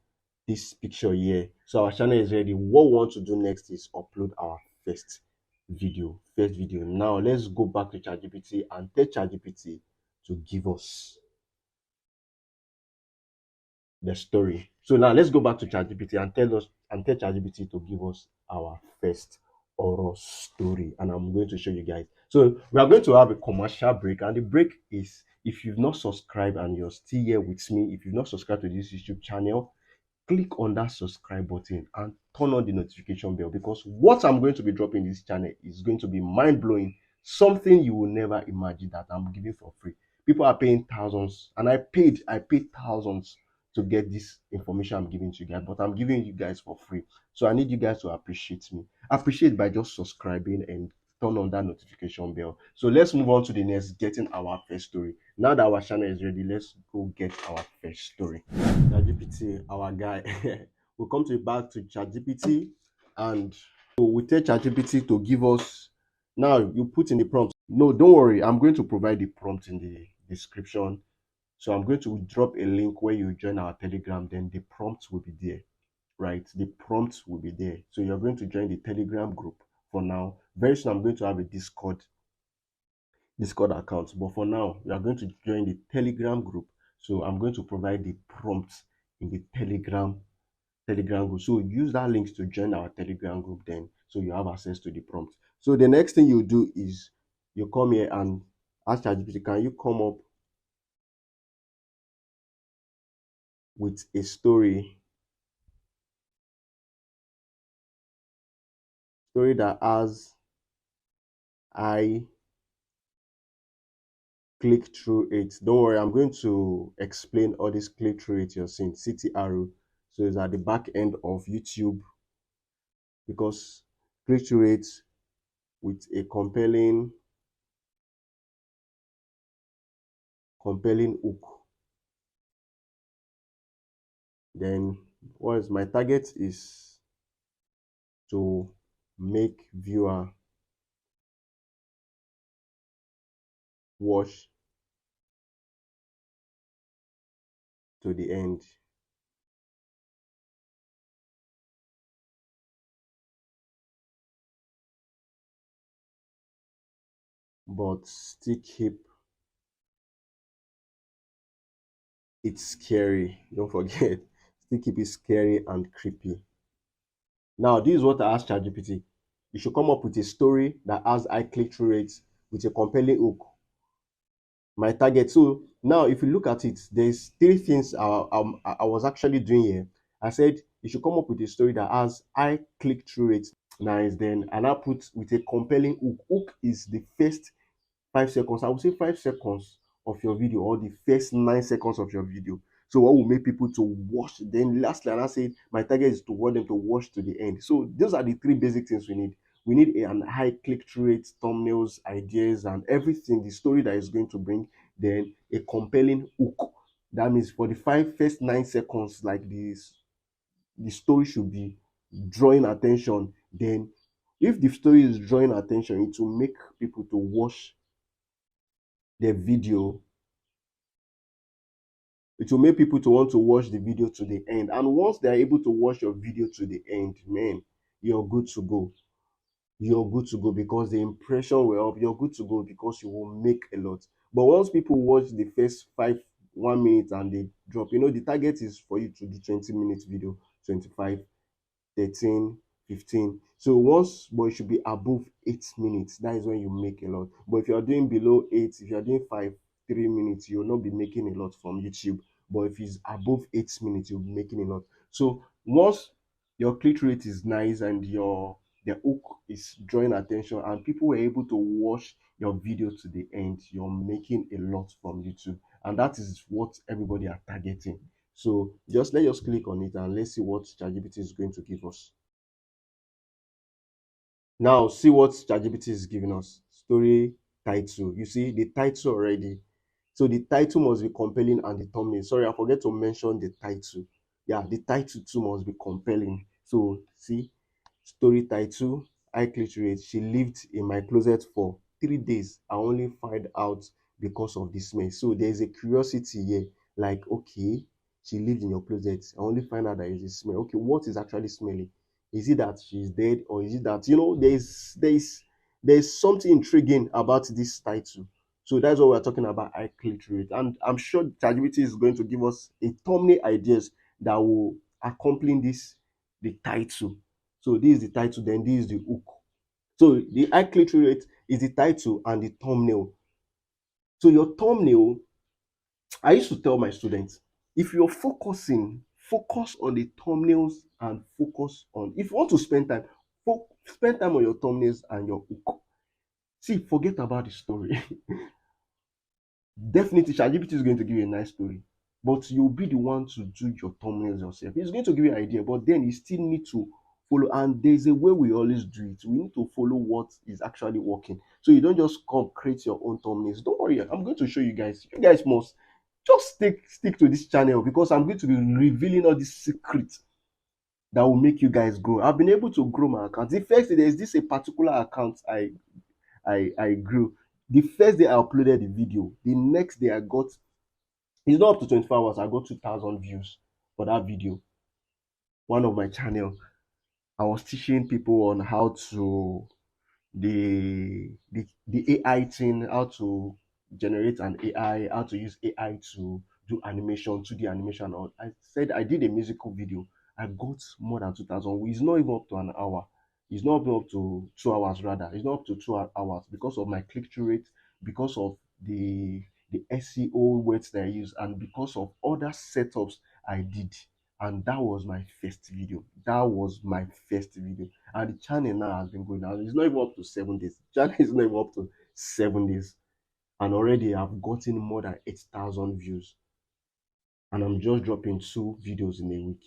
this picture here. So our channel is ready. What we want to do next is upload our first video. Now let's go back to ChatGPT and tell ChatGPT to give us the story. So now let's go back to ChatGPT and tell ChatGPT to give us our first horror story. And I'm going to show you guys. So we are going to have a commercial break, and the break is, if you've not subscribed and you're still here with me, if you've not subscribed to this YouTube channel, click on that subscribe button and turn on the notification bell, because what I'm going to be dropping this channel is going to be mind-blowing, something you will never imagine that I'm giving for free. People are paying thousands, and I paid thousands to get this information I'm giving to you guys, but I'm giving you guys for free. So I need you guys to appreciate me. Appreciate by just subscribing and turn on that notification bell. So let's move on to the next, getting our first story. Now that our channel is ready, let's go get our first story. ChatGPT, our guy. We'll come to back to ChatGPT, and so we tell ChatGPT to give us. Now you put in the prompt. No, don't worry. I'm going to provide the prompt in the description. So I'm going to drop a link where you join our Telegram. Then the prompt will be there, right? The prompt will be there. So you're going to join the Telegram group for now. Very soon I'm going to have a Discord account. But for now, we are going to join the Telegram group. So I'm going to provide the prompts in the Telegram group. So use that link to join our Telegram group then, so you have access to the prompt. So the next thing you do is you come here and ask ChatGPT, can you come up with a story that has I click through it. Don't worry, I'm going to explain all this click through it you're seeing. CTRO. So it's at the back end of YouTube, because click through it with a compelling hook. Then what is my target is to make viewer watch to the end, but still keep it scary. Don't forget, still keep it scary and creepy. Now, this is what I asked ChatGPT. You should come up with a story that has high click-through rates with a compelling hook. My target. So now, if you look at it, there's three things I was actually doing here. I said you should come up with a story that has high click-through rates. Nice. Then and I put with a compelling hook. Hook is the first 5 seconds. I would say 5 seconds of your video, or the first 9 seconds of your video. So what will make people to watch? Then lastly, and I said my target is to want them to watch to the end. So those are the three basic things we need. We need an high click-through rate, thumbnails, ideas, and everything. The story that is going to bring. Then a compelling hook. That means for the first 9 seconds, like this, the story should be drawing attention. Then if the story is drawing attention, it will make people to watch the video. It will make people to want to watch the video to the end. And once they are able to watch your video to the end, man, you're good to go. You're good to go, because the impression will help. You're good to go because you will make a lot. But once people watch the first 1 minute and they drop. The target is for you to do 20 minutes video, 25, 13, 15. So once, but it should be above 8 minutes. That is when you make a lot. But if you are doing below 8, if you are doing 5, 3 minutes, you will not be making a lot from YouTube. But if it's above 8 minutes, you'll be making a lot. So once your click rate is nice and your the hook is drawing attention and people were able to watch your video to the end, you're making a lot from YouTube. And that is what everybody are targeting. So let's just click on it and let's see what ChatGPT is going to give us. Now see what ChatGPT is giving us. Story title. You see the title already. So the title must be compelling and the thumbnail. Sorry, I forget to mention the title. Yeah, the title too must be compelling. So see, story title, high click rate. She lived in my closet for 3 days. I only find out because of the smell. So there's a curiosity here. Like, okay, she lived in your closet. I only find out that it's a smell. Okay, what is actually smelling? Is it that she's dead, or is it that there's something intriguing about this title? So that's what we're talking about, high click rate. And I'm sure ChatGPT is going to give us a thumbnail ideas that will accompany this the title. So this is the title, then this is the hook. So the high click rate is the title and the thumbnail. So your thumbnail, I used to tell my students, if you're focusing, focus on the thumbnails and focus on, if you want to spend time, spend time on your thumbnails and your hook. See, forget about the story. Definitely, ChatGPT is going to give you a nice story, but you'll be the one to do your thumbnails yourself. It's going to give you an idea, but then you still need to follow. And there's a way we always do it. We need to follow what is actually working. So you don't just come create your own thumbnails. Don't worry, I'm going to show you guys. You guys must just stick to this channel because I'm going to be revealing all these secrets that will make you guys grow. I've been able to grow my account. The first day, there's this a particular account I grew. The first day I uploaded the video, the next day I got, it's not up to 24 hours, I got 2,000 views for that video. One of my channel, I was teaching people on how to the AI thing, how to generate an AI, how to use AI to do animation, 2D animation. Or I said I did a musical video. I got more than 2,000. It's not even up to an hour. It's not even up to 2 hours rather. It's not up to 2 hours because of my click-through rate, because of the SEO words that I use, and because of other setups I did. And that was my first video. That was my first video. And the channel now has been going now. It's not even up to 7 days. The channel is not even up to 7 days. And already I've gotten more than 8,000 views. And I'm just dropping 2 videos in a week.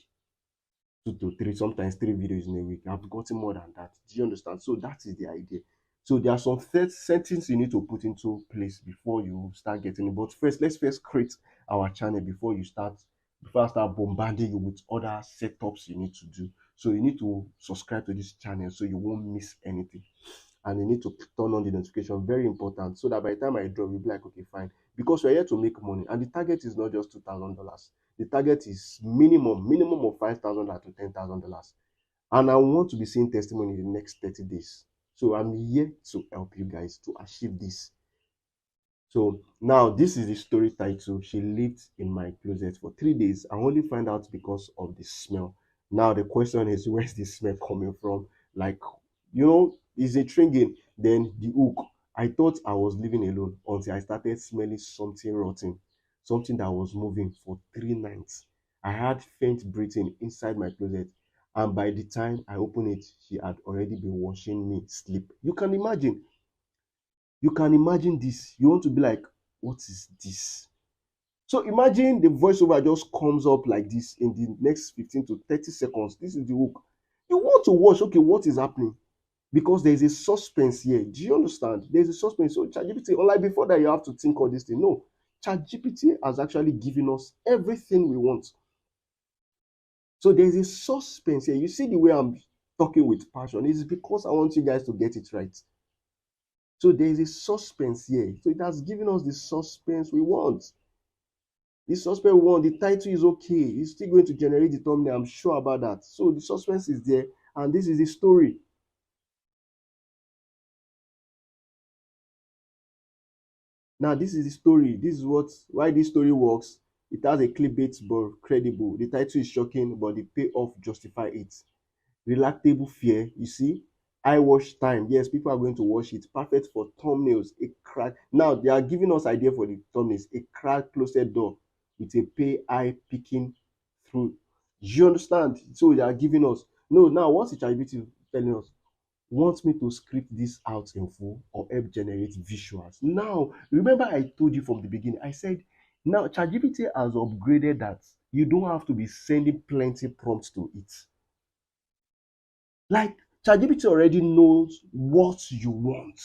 2 to 3, sometimes 3 videos in a week. I've gotten more than that. Do you understand? So that is the idea. So there are some settings you need to put into place before you start getting it. But first, let's first create our channel before I start bombarding you with other setups you need to do. So you need to subscribe to this channel so you won't miss anything. And you need to turn on the notification, very important, so that by the time I drop, you'll be like, okay, fine. Because we're here to make money, and the target is not just $2,000. The target is minimum of $5,000 to $10,000. And I want to be seeing testimony in the next 30 days. So I'm here to help you guys to achieve this. So now this is the story title. She lived in my closet for 3 days. I only find out because of the smell. Now the question is, where's the smell coming from? Like, it's intriguing. Then the hook. I thought I was living alone until I started smelling something rotten, something that was moving for 3 nights. I had faint breathing inside my closet, and by the time I opened it, she had already been watching me sleep. You can imagine this. You want to be like, what is this? So imagine the voiceover just comes up like this in the next 15 to 30 seconds. This is the hook. You want to watch, okay, what is happening? Because there's a suspense here. Do you understand? There's a suspense. So ChatGPT, unlike before that you have to think all this thing. No, ChatGPT has actually given us everything we want. So there's a suspense here. You see the way I'm talking with passion. It's because I want you guys to get it right. So there is a suspense here. So it has given us the suspense we want. The suspense we want. The title is okay. It's still going to generate the thumbnail. I'm sure about that. So the suspense is there, and this is the story. Now, this is the story. This is what why this story works. It has a clickbait but credible. The title is shocking, but the payoff justify it. Relatable fear, you see. I watch time. Yes, people are going to watch it. Perfect for thumbnails. A crack. Now they are giving us idea for the thumbnails. A crack closet door with a pay eye peeking through. You understand? So they are giving us. No, now what's the ChatGPT telling us? Want me to script this out in full or help generate visuals? Now, remember I told you from the beginning, I said, now ChatGPT has upgraded that you don't have to be sending plenty prompts to it. Like ChatGPT already knows what you want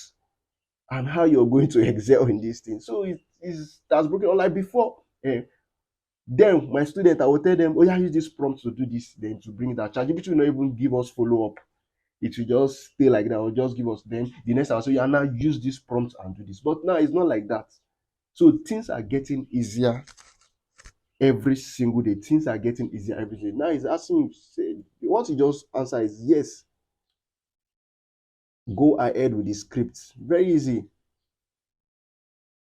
and how you're going to excel in this thing. So it is that's broken. Unlike before, then my student, I will tell them, oh yeah, use this prompt to do this, then to bring that. ChatGPT will not even give us follow up. It will just stay like that, or just give us then the next hour. So yeah, now use this prompt and do this. But now it's not like that. So things are getting easier every single day. Things are getting easier every day. Now it's asking you, say, what you just answer is yes. Go ahead with the script. Very easy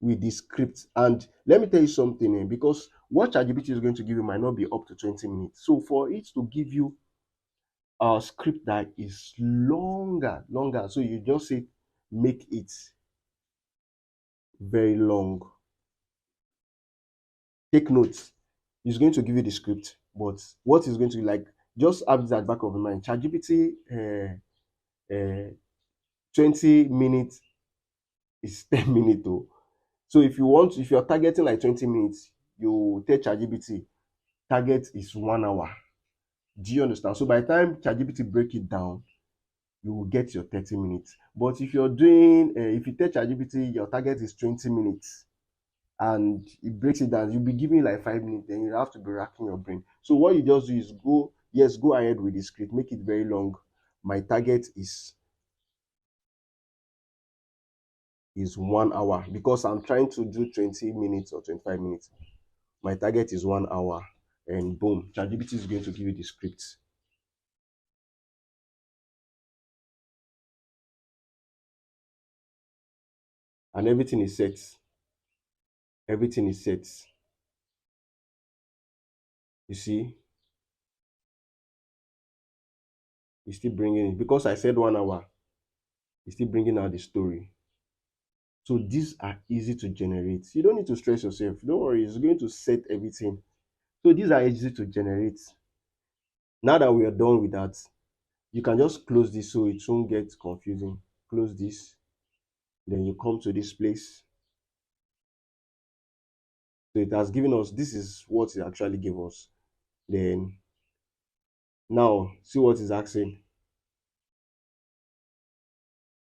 with the script. And let me tell you something, because what ChatGPT is going to give you might not be up to 20 minutes. So for it to give you a script that is longer, so you just say make it very long. Take notes. It's going to give you the script, but what is going to like just have this at the back of your mind. ChatGPT 20 minutes is 10 minutes though. So if you're targeting like 20 minutes, you tell ChatGPT target is 1 hour. Do you understand? So by the time ChatGPT break it down, you will get your 30 minutes. But if you're doing, if you tell ChatGPT your target is 20 minutes and it breaks it down, you'll be giving like 5 minutes, then you have to be racking your brain. So what you just do is go ahead with the script, make it very long. My target is 1 hour because I'm trying to do 20 minutes or 25 minutes. My target is 1 hour, and boom, ChatGPT is going to give you the script. And everything is set. Everything is set. You see, it's still bringing it because I said 1 hour. It's still bringing out the story. So these are easy to generate. You don't need to stress yourself. Don't worry, it's going to set everything. So these are easy to generate. Now that we are done with that, you can just close this so it won't get confusing. Close this. Then you come to this place. So it has given us, this is what it actually gave us. Then now see what it's asking.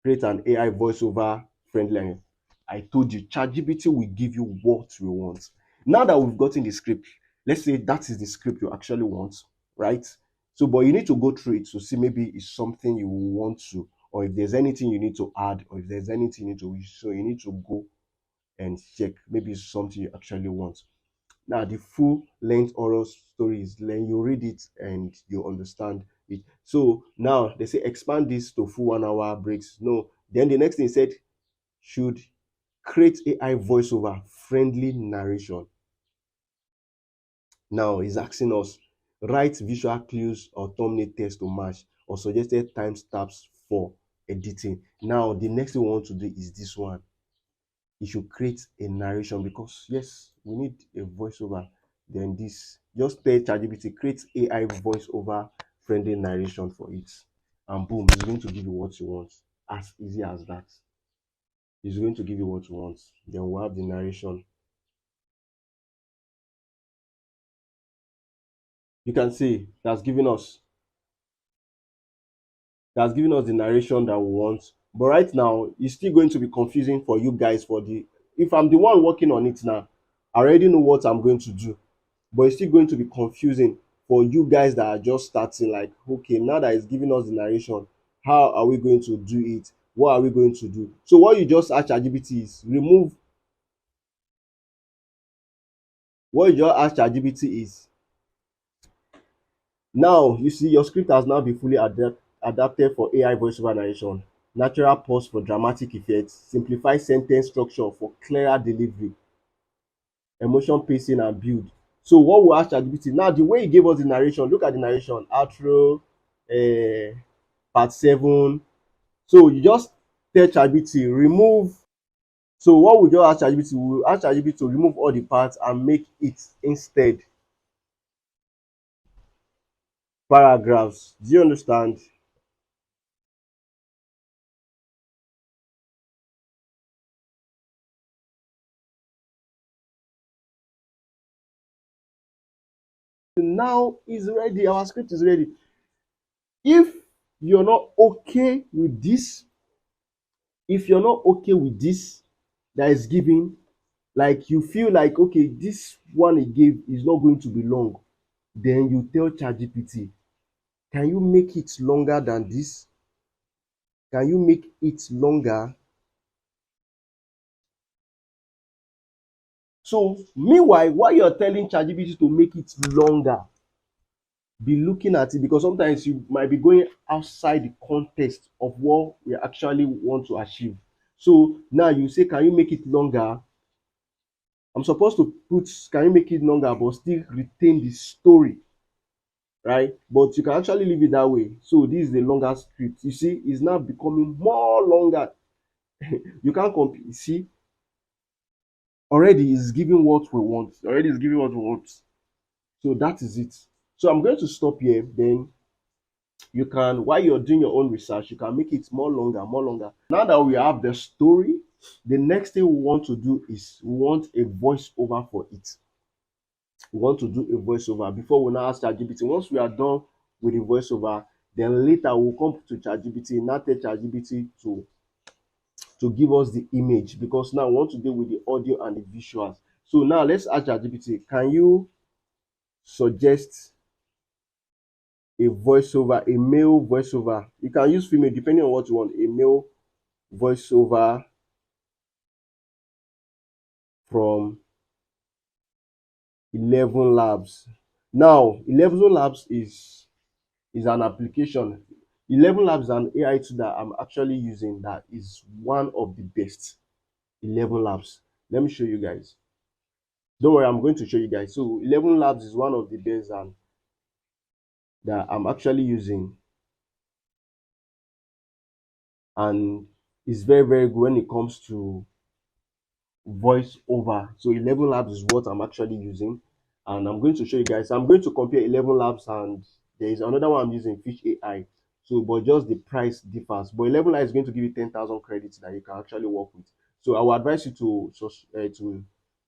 Create an AI voiceover friendly. I told you, ChatGPT will give you what you want. Now that we've gotten the script, let's say that is the script you actually want, right? So, but you need to go through it to see maybe it's something you want to, or if there's anything you need to add, or if there's anything you need to, so you need to go and check maybe it's something you actually want. Now, the full length oral story is then you read it and you understand it. So now they say expand this to full 1 hour breaks. No, then the next thing said should create AI voiceover friendly narration. Now he's asking us write visual clues or thumbnail text to match or suggested timestamps for editing. Now the next thing we want to do is this one. You should create a narration because yes, we need a voiceover. Then this just tell ChatGPT create AI voiceover friendly narration for it, and boom, it's going to give you what you want. As easy as that. It's going to give you what you want. Then we'll have the narration. You can see that's giving us the narration that we want. But right now, it's still going to be confusing for you guys for the if I'm the one working on it now, I already know what I'm going to do. But it's still going to be confusing for you guys that are just starting. Like, okay, now that it's giving us the narration, how are we going to do it? What are we going to do? So what you just ask ChatGPT is what you just ask ChatGPT is now you see your script has now been fully adapted for AI voiceover narration. natural pause for dramatic effects, simplify sentence structure for clearer delivery, emotion pacing and build. So what we ask ChatGPT now, the way he gave us the narration, look at the narration, outro, part 7. So you just tell ChatGPT remove. So what we just ask ChatGPT, we will ask ChatGPT to remove all the parts and make it instead paragraphs. Do you understand? Now is ready. Our script is ready. If you're not okay with this, if you're not okay with this that is given, like you feel like okay, this one he gave is not going to be long, then you tell ChatGPT, can you make it longer than this? Can you make it longer? So meanwhile, while you're telling ChatGPT to make it longer, be looking at it, because sometimes you might be going outside the context of what we actually want to achieve. So now you say, can you make it longer? I'm supposed to put, can you make it longer, but still retain the story, right? But you can actually leave it that way. So this is the longer script. You see, it's now becoming more longer. You can't compete. See, already is giving what we want. Already is giving what we want. So that is it. So I'm going to stop here. Then you can, while you're doing your own research, you can make it more longer, more longer. Now that we have the story, the next thing we want to do is we want a voiceover for it. We want to do a voiceover before we now ask ChatGPT. Once we are done with the voiceover, then later we'll come to ChatGPT, now tell ChatGPT to give us the image, because now we want to deal with the audio and the visuals. So now let's ask ChatGPT, can you suggest a voiceover, a male voiceover? You can use female depending on what you want. A male voiceover from 11 Labs. Now, 11 Labs is an application. 11 Labs is an AI tool that I'm actually using that is one of the best. 11 Labs. Let me show you guys. Don't worry, I'm going to show you guys. So 11 Labs is one of the best and that I'm actually using, and it's very very good when it comes to voice over. So 11 Labs is what I'm actually using, and I'm going to show you guys. I'm going to compare 11 Labs and there is another one I'm using, Fish AI. So, but just the price differs. But 11 Labs is going to give you 10,000 credits that you can actually work with. So I will advise you to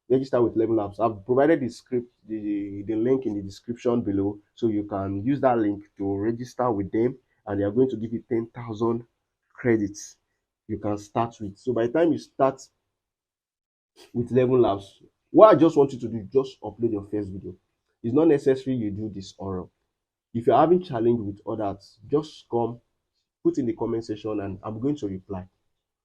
register with 11 Labs. I've provided the script, the link in the description below, so you can use that link to register with them, and they are going to give you 10,000 credits you can start with. So by the time you start with 11 Labs, what I just want you to do, just upload your first video. It's not necessary you do this oral. If you're having challenge with others, just come, put in the comment section, and I'm going to reply.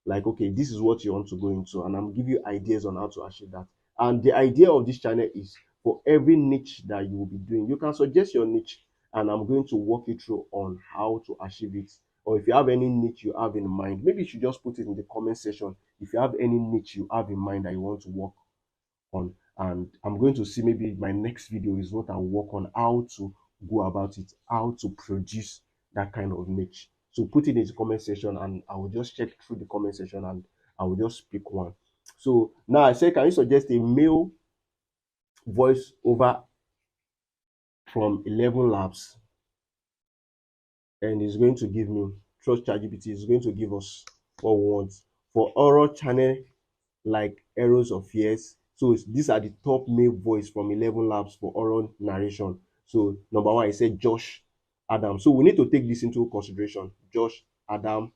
Like, okay, this is what you want to go into, and I'm giving you ideas on how to achieve that. And the idea of this channel is for every niche that you will be doing, you can suggest your niche, and I'm going to walk you through on how to achieve it. Or if you have any niche you have in mind, maybe you should just put it in the comment section. If you have any niche you have in mind that you want to work on, and I'm going to see, maybe my next video is what I work on, how to go about it, how to produce that kind of niche. So put it in the comment section and I will just check through the comment section and I will just pick one. So now I say, can you suggest a male voice over from 11 Labs? And it's going to give me, trust ChatGPT, is going to give us what we want for oral channel like Arrows of Fears. So these are the top male voice from 11 Labs for oral narration. So number one, I said Josh Adam. So we need to take this into consideration. Josh Adam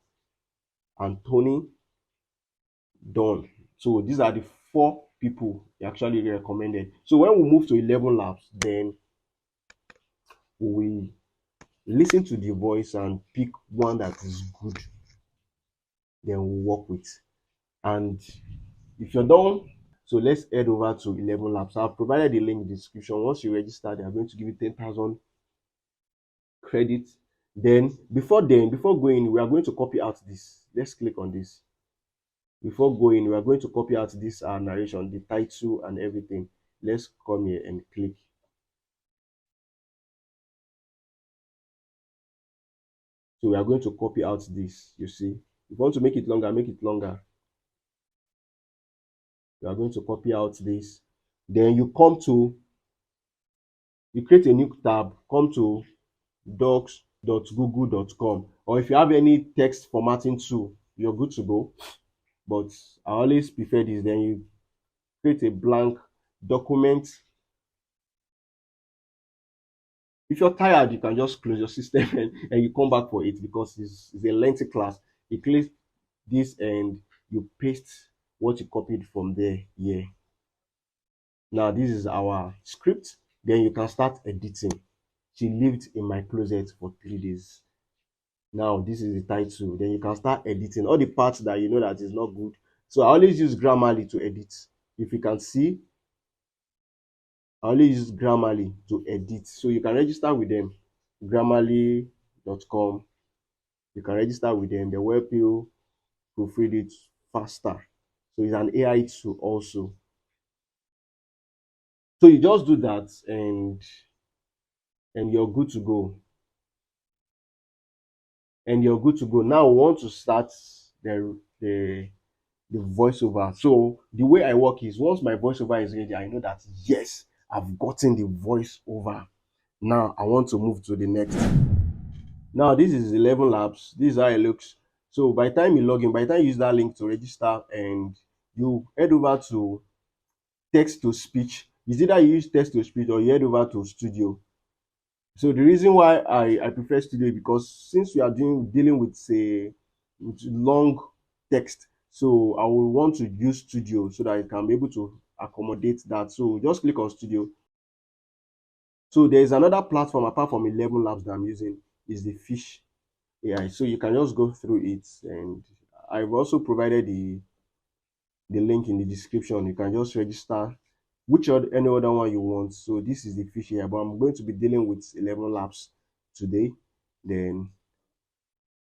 and Tony Don. So these are the 4 people he actually recommended. So when we move to 11 Labs, then we listen to the voice and pick one that is good. Then we'll work with. And if you're done, so let's head over to 11 Labs. I've provided the link in the description. Once you register, they are going to give you 10,000 credits. Then before going, we are going to copy out this let's click on this. Before going, we are going to copy out this narration, the title and everything. Let's come here and click. So we are going to copy out this. You see, if you want to make it longer, make it longer. You are going to copy out this. Then you create a new tab, come to docs.google.com, or if you have any text formatting tool, you're good to go. But I always prefer this. Then you create a blank document. If you're tired, you can just close your system and you come back for it because it's a lengthy class. You click this and you paste what you copied from there here. Now this is our script. Then you can start editing. She lived in my closet for 3 days. Now this is the title. Then you can start editing all the parts that you know that is not good. So I always use Grammarly to edit. If you can see, I only use Grammarly to edit. So you can register with them, grammarly.com. You can register with them. They will help you proofread it faster. So it's an AI tool also. So you just do that and you're good to go. And you're good to go. Now we want to start the voiceover. So the way I work is once my voiceover is ready, I know that yes, I've gotten the voiceover. Now I want to move to the next. Now this is 11 labs. This is how it looks. So by the time you log in, by the time you use that link to register and you head over to text to speech, it's either you use text to speech or you head over to studio. So the reason why I prefer studio is because since we are dealing with say with long text, so I will want to use studio so that I can be able to accommodate that. So just click on studio. So there is another platform apart from 11 labs that I'm using is the Fish AI. So you can just go through it, and I've also provided the link in the description. You can just register any other one you want. So this is the Fish AI, but I'm going to be dealing with 11 labs today. Then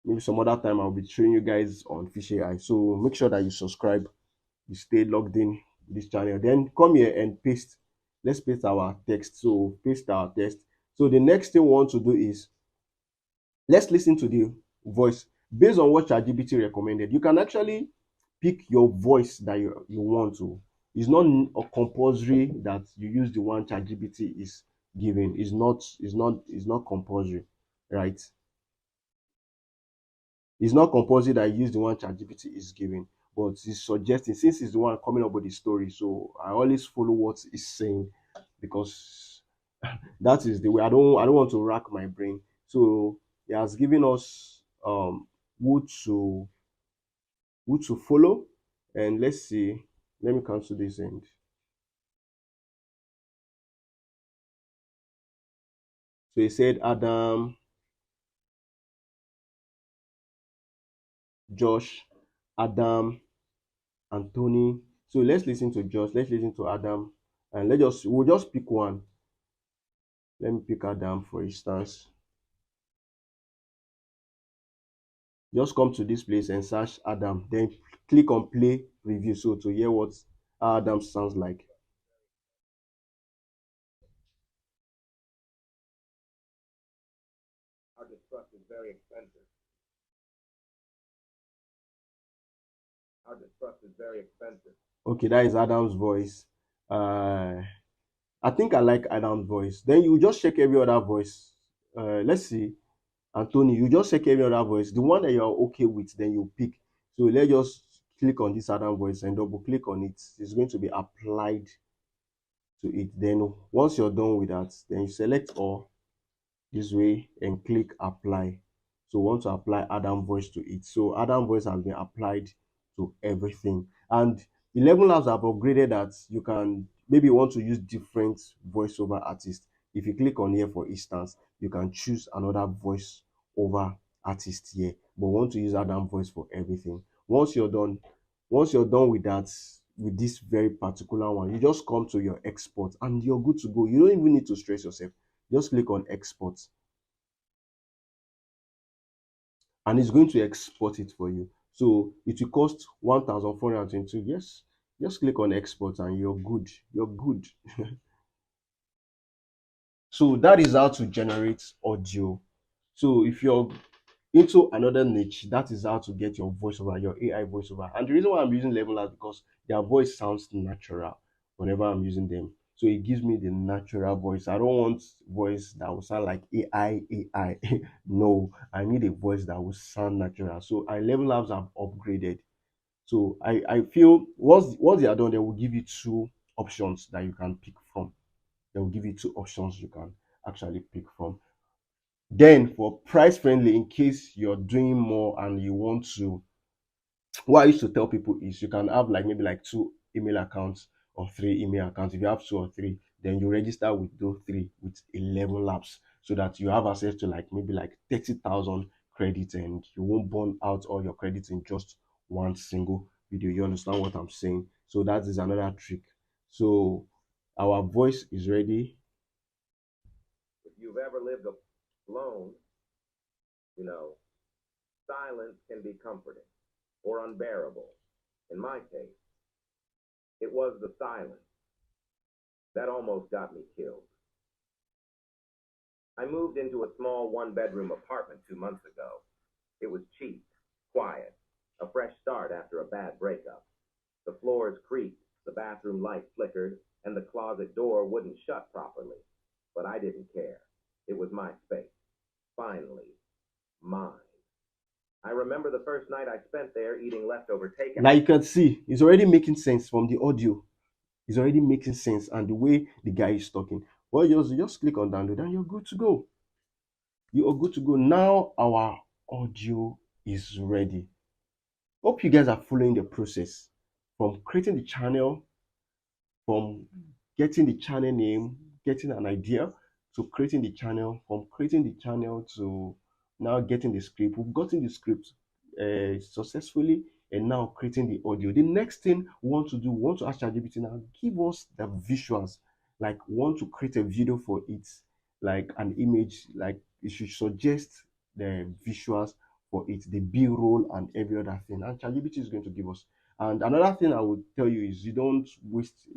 maybe some other time I'll be showing you guys on Fish AI. So make sure that you subscribe, you stay logged in this channel. Then come here and paste. Let's paste our text. So paste our text. So the next thing we want to do is let's listen to the voice based on what ChatGPT recommended. You can actually pick your voice that you want to. It's not a compulsory that you use the one ChatGPT is giving. It's not compulsory, right? It's not compulsory that you use the one ChatGPT is giving, but it's suggesting since it's the one coming up with the story. So I always follow what it's saying because that is the way. I don't want to rack my brain. So he has given us who to follow, and let's see. Let me cancel this end. So he said Adam, Josh, Adam, and Tony. So let's listen to Josh. Let's listen to Adam, and we'll just pick one. Let me pick Adam for instance. Just come to this place and search Adam, then click on play review so to hear what Adam sounds like. Okay, that is Adam's voice. I think I like Adam's voice. Then you just check every other voice. Let's see, Anthony, you just check every other voice. The one that you are okay with, then you pick. So let's just click on this Adam voice and double click on it. It's going to be applied to it. Then once you're done with that, then you select all this way and click apply. So we want to apply Adam voice to it. So Adam voice has been applied to everything. And 11 labs have upgraded that you can maybe want to use different voiceover artists. If you click on here for instance, you can choose another voiceover artist here, but want to use Adam voice for everything. Once you're done with that, with this very particular one, you just come to your export and you're good to go. You don't even need to stress yourself. Just click on export and it's going to export it for you. So it will cost 1,422. Yes, just click on export and you're good. You're good. So that is how to generate audio. So if you're into another niche, that is how to get your voiceover, your AI voiceover. And the reason why I'm using Level is because their voice sounds natural whenever I'm using them. So it gives me the natural voice. I don't want voice that will sound like AI. No, I need a voice that will sound natural. So I Level Labs have upgraded. So I feel once they are done, they will give you two options that you can pick from. They will give you two options you can actually pick from. Then for price friendly, in case you're doing more and you want to, what I used to tell people is you can have like maybe like two email accounts or three email accounts. If you have two or three, then you register with those three with 11 labs so that you have access to like maybe like 30,000 credits and you won't burn out all your credits in just one single video. You understand what I'm saying? So that is another trick. So our voice is ready. If you've ever lived alone, you know, silence can be comforting or unbearable. In my case, it was the silence that almost got me killed. I moved into a small one-bedroom apartment 2 months ago. It was cheap, quiet, a fresh start after a bad breakup. The floors creaked, the bathroom light flickered, and the closet door wouldn't shut properly. But I didn't care. It was my space. Finally, mine. I remember the first night I spent there eating leftover takeout. Now you can see it's already making sense from the audio. It's already making sense and the way the guy is talking. Well, just click on download and you're good to go. You are good to go. Now our audio is ready. Hope you guys are following the process from creating the channel, from getting the channel name, getting an idea, to creating the channel, from creating the channel to now getting the script. We've gotten the script successfully and now creating the audio. The next thing we want to do, we want to ask ChatGPT now, give us the visuals. Like, we want to create a video for it, like an image, like it should suggest the visuals for it, the B-roll and every other thing. And ChatGPT is going to give us. And another thing I would tell you is you don't waste,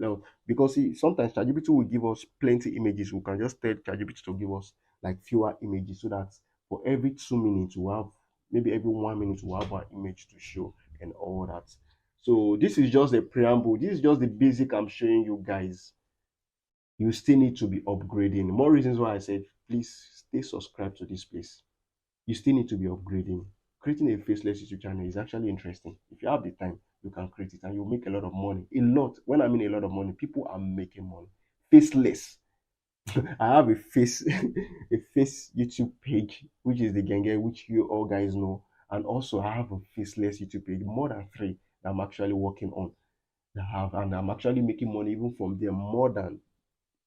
because sometimes ChatGPT will give us plenty images. We can just tell ChatGPT to give us like fewer images so that for every 2 minutes we have, maybe every 1 minute we have an image to show and all that. So this is just a preamble. This is just the basic I'm showing you guys. You still need to be upgrading. More reasons why I said please stay subscribed to this place. You still need to be upgrading. Creating a faceless YouTube channel is actually interesting. If you have the time, you can create it and you'll make a lot of money. A lot. When I mean a lot of money, people are making money. Faceless. I have a face a face YouTube page, which is the Genge, which you all guys know. And also I have a faceless YouTube page, more than three that I'm actually working on. That have and I'm actually making money even from there more than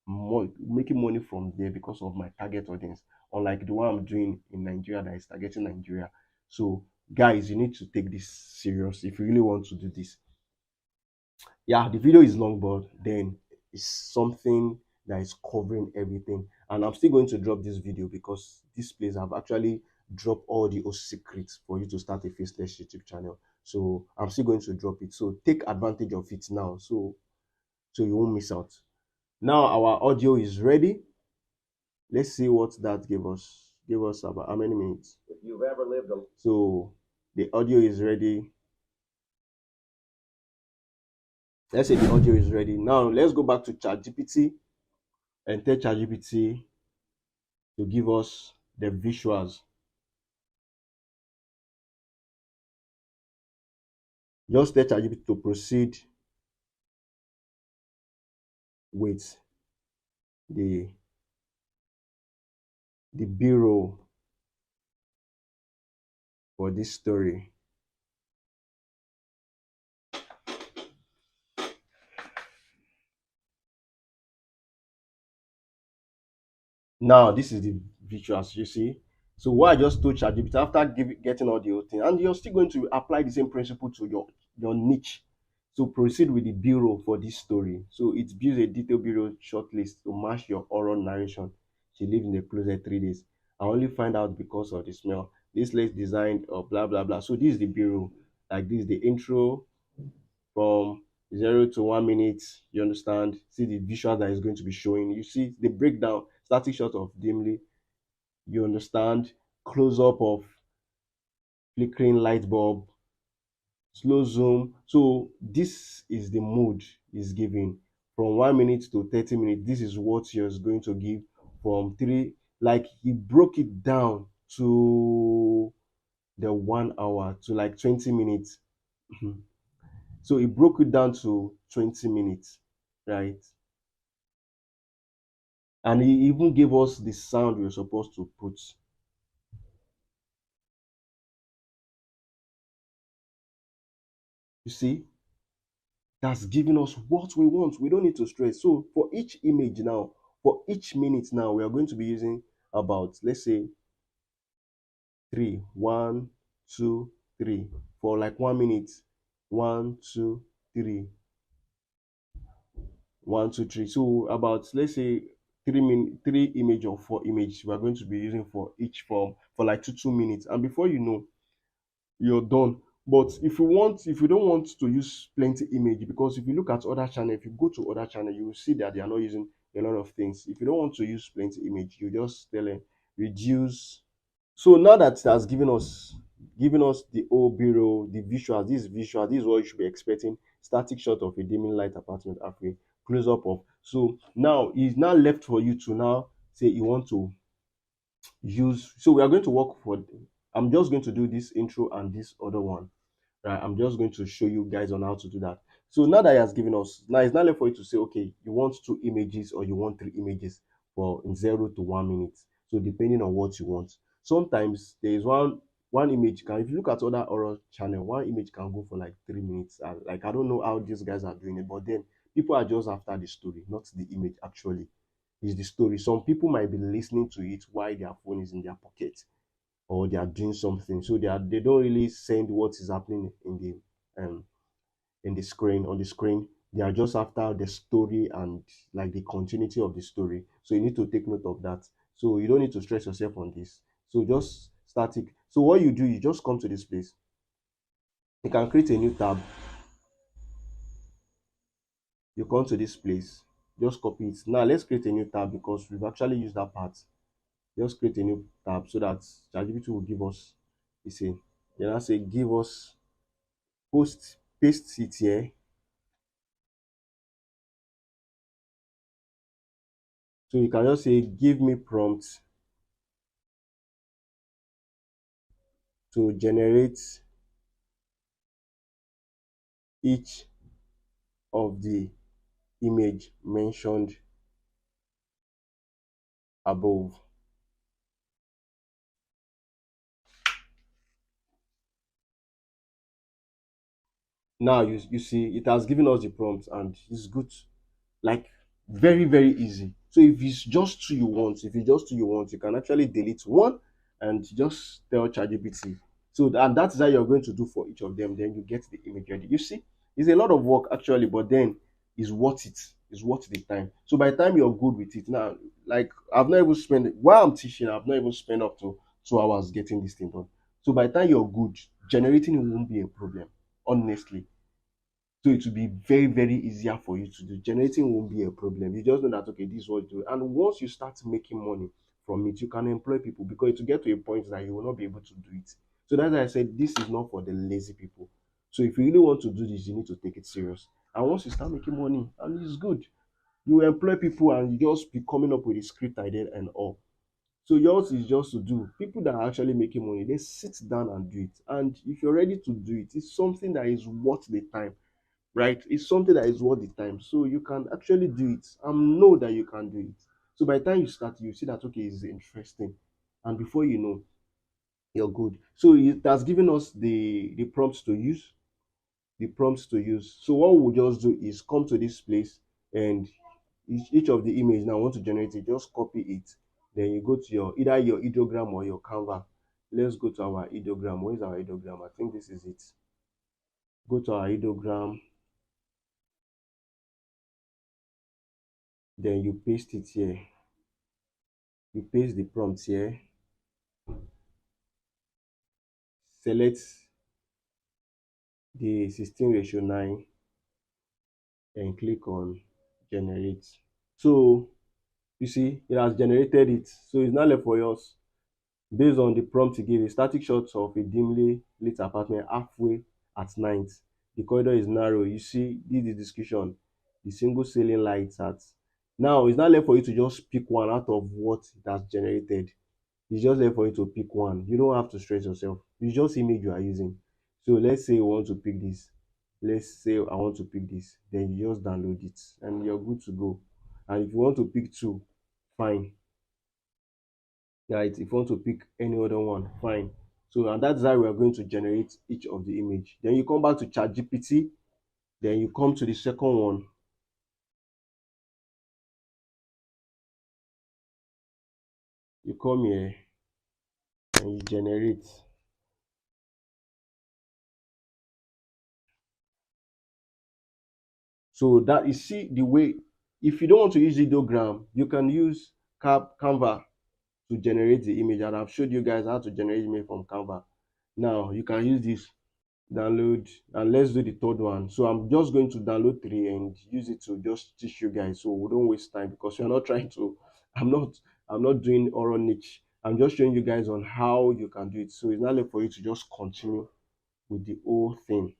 more making money from there because of my target audience, unlike the one I'm doing in Nigeria that is targeting Nigeria. So guys, you need to take this serious if you really want to do this. Yeah, the video is long, but then it's something that is covering everything. And I'm still going to drop this video because this place I've actually dropped all the secrets for you to start a faceless YouTube channel. So I'm still going to drop it. So take advantage of it now. So you won't miss out. Now our audio is ready. Let's see what that gave us. Give us about how many minutes? If you've ever lived a So the audio is ready. Let's say the audio is ready. Now let's go back to ChatGPT and tell ChatGPT to give us the visuals. Just tell ChatGPT to proceed with the B-roll for this story. Now this is the visuals you see. So what I just told ChatGPT after getting all the whole thing, and you're still going to apply the same principle to your niche. So proceed with the bureau for this story. So it builds a detailed bureau shortlist to match your oral narration. She lived in the closet 3 days. I only find out because of the smell. This list designed or blah blah blah. So this is the bureau. like this, the intro from 0 to 1 minute. You understand? See the visual that is going to be showing. You see the breakdown, static shot of dimly. You understand? Close up of flickering light bulb, slow zoom. So this is the mood is giving from 1 minute to 30 minutes. This is what you're going to give from three. Like he broke it down to the 1 hour to like 20 minutes. So he broke it down to 20 minutes, right? And he even gave us the sound we were supposed to put. You see, that's giving us what we want. We don't need to stress. So for each image now, for each minute now, we are going to be using about, let's say, three, one, two, three. For like 1 minute, one, two, three, one, two, three. So about, let's say, 3 minute, three image or four image we are going to be using for each form for like 2 minutes. And before you know, you're done. But if you don't want to use plenty image, because if you look at other channel, if you go to other channel, you will see that they are not using a lot of things. If you don't want to use plenty image, you just tell them reduce. So now that it has given us the whole bureau, the visual, this is what you should be expecting. Static shot of a dimming light apartment halfway, close up of. So now it's now left for you to now say you want to use. So we are going to work for. I'm just going to do this intro and this other one. Right, I'm just going to show you guys on how to do that. So now that he has given us, now it's not left for you to say, okay, you want 2 images or you want 3 images for 0 to 1 minute. So depending on what you want. Sometimes there is one image can, if you look at other horror channel, one image can go for like 3 minutes. Like I don't know how these guys are doing it, but then people are just after the story, not the image actually. Is the story. Some people might be listening to it while their phone is in their pocket or they are doing something. So they don't really send what is happening in the screen on the screen. They are just after the story and like the continuity of the story. So you need to take note of that. So you don't need to stress yourself on this. So just static. So what you do, you just come to this place. You can create a new tab. You come to this place. Just copy it. Now let's create a new tab because we've actually used that part. Just create a new tab so that ChatGPT will give us. You see, then I say give us post paste it here. So you can just say give me prompt to generate each of the image mentioned above. Now you see it has given us the prompt and it's good. Like very easy. So if it's just two you want, you can actually delete one and just tell ChatGPT. So and that's how you're going to do for each of them. Then you get the image ready. You see, it's a lot of work actually, but then it's worth it. It's worth the time. So by the time you're good with it, now, like I've not even spent while I'm teaching, I've not even spent up to 2 hours getting this thing done. So by the time you're good, generating it won't be a problem, honestly. So it will be very easier for you to do. Generating won't be a problem. You just know that okay, this is what you do. And once you start making money from it, you can employ people because it will get to a point that you will not be able to do it. So that's why I said this is not for the lazy people. So if you really want to do this, you need to take it serious. And once you start making money, and it's good, you employ people and you just be coming up with a script idea and all. So yours is just to do. People that are actually making money, they sit down and do it. And if you're ready to do it, it's something that is worth the time, right? It's something that is worth the time. So you can actually do it and know that you can do it. So by the time you start, you see that okay, it's interesting. And before you know, you're good. So it has given us the prompts to use. The prompts to use. So what we'll just do is come to this place and each of the image now want to generate it, just copy it. Then you go to your either your ideogram or your Canva. Let's go to our ideogram. Where is our ideogram? I think this is it. Go to our ideogram, then you paste it here. You paste the prompt here, select the 16:9 and click on generate. So you see it has generated it. So it's now left for us based on the prompt you give a static shot of a dimly lit apartment halfway at night. The corridor is narrow. You see this is the description. The single ceiling lights at. Now it's not left for you to just pick one out of what it has generated. It's just there for you to pick one. You don't have to stress yourself. It's just image you are using. So let's say you want to pick this. Let's say I want to pick this. Then you just download it and you're good to go. And if you want to pick two, fine. Right? If you want to pick any other one, fine. So and that's how we are going to generate each of the image. Then you come back to ChatGPT. Then you come to the second one. You come here and you generate. So that you see the way, if you don't want to use ideogram, you can use Canva to generate the image. And I've showed you guys how to generate image from Canva. Now you can use this, download, and let's do the third one. So I'm just going to download three and use it to just teach you guys. So we don't waste time because we're not trying to, I'm not, I'm not doing oral niche. I'm just showing you guys on how you can do it. So it's not left for you to just continue with the whole thing.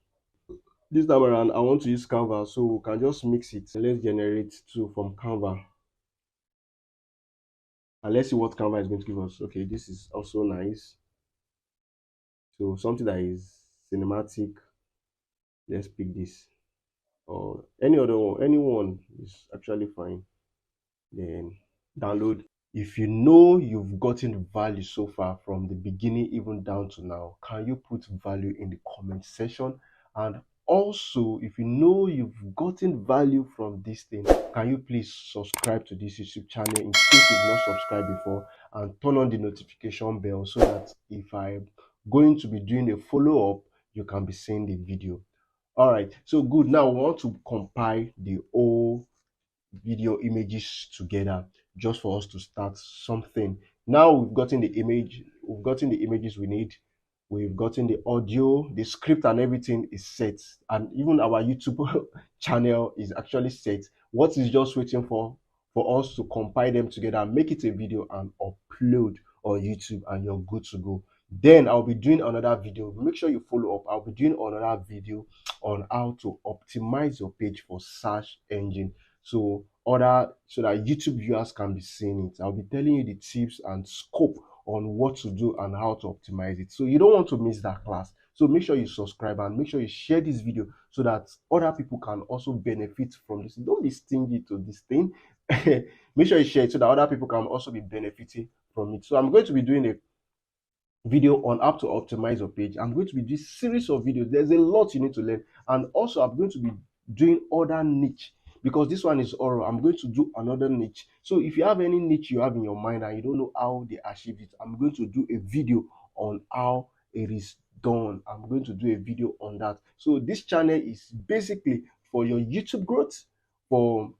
This time around, I want to use Canva, so we can just mix it. Let's generate two from Canva. And let's see what Canva is going to give us. Okay, this is also nice. So something that is cinematic. Let's pick this. Or any other one. Anyone is actually fine. Then download. If you know you've gotten value so far from the beginning even down to now, can you put value in the comment section? And also, if you know you've gotten value from this thing, can you please subscribe to this YouTube channel in case you've not subscribed before, and turn on the notification bell so that if I'm going to be doing a follow-up, you can be seeing the video. All right, so good. Now we want to compile the whole video images together just for us to start something. Now we've gotten the image, we've gotten the images we need, we've gotten the audio, the script and everything is set, and even our YouTube channel is actually set. What is just waiting for us to compile them together, make it a video and upload on YouTube, and you're good to go. Then I'll be doing another video. Make sure you follow up. I'll be doing another video on how to optimize your page for search engine, so that YouTube viewers can be seeing it. I'll be telling you the tips and scope on what to do and how to optimize it. So you don't want to miss that class. So make sure you subscribe and make sure you share this video so that other people can also benefit from this. Don't be stingy to this thing. Make sure you share it so that other people can also be benefiting from it. So I'm going to be doing a video on how to optimize your page. I'm going to be doing series of videos. There's a lot you need to learn, and also I'm going to be doing other niche because this one is oral. I'm going to do another niche. So if you have any niche you have in your mind and you don't know how they achieve it, I'm going to do a video on how it is done. I'm going to do a video on that. So this channel is basically for your YouTube growth, for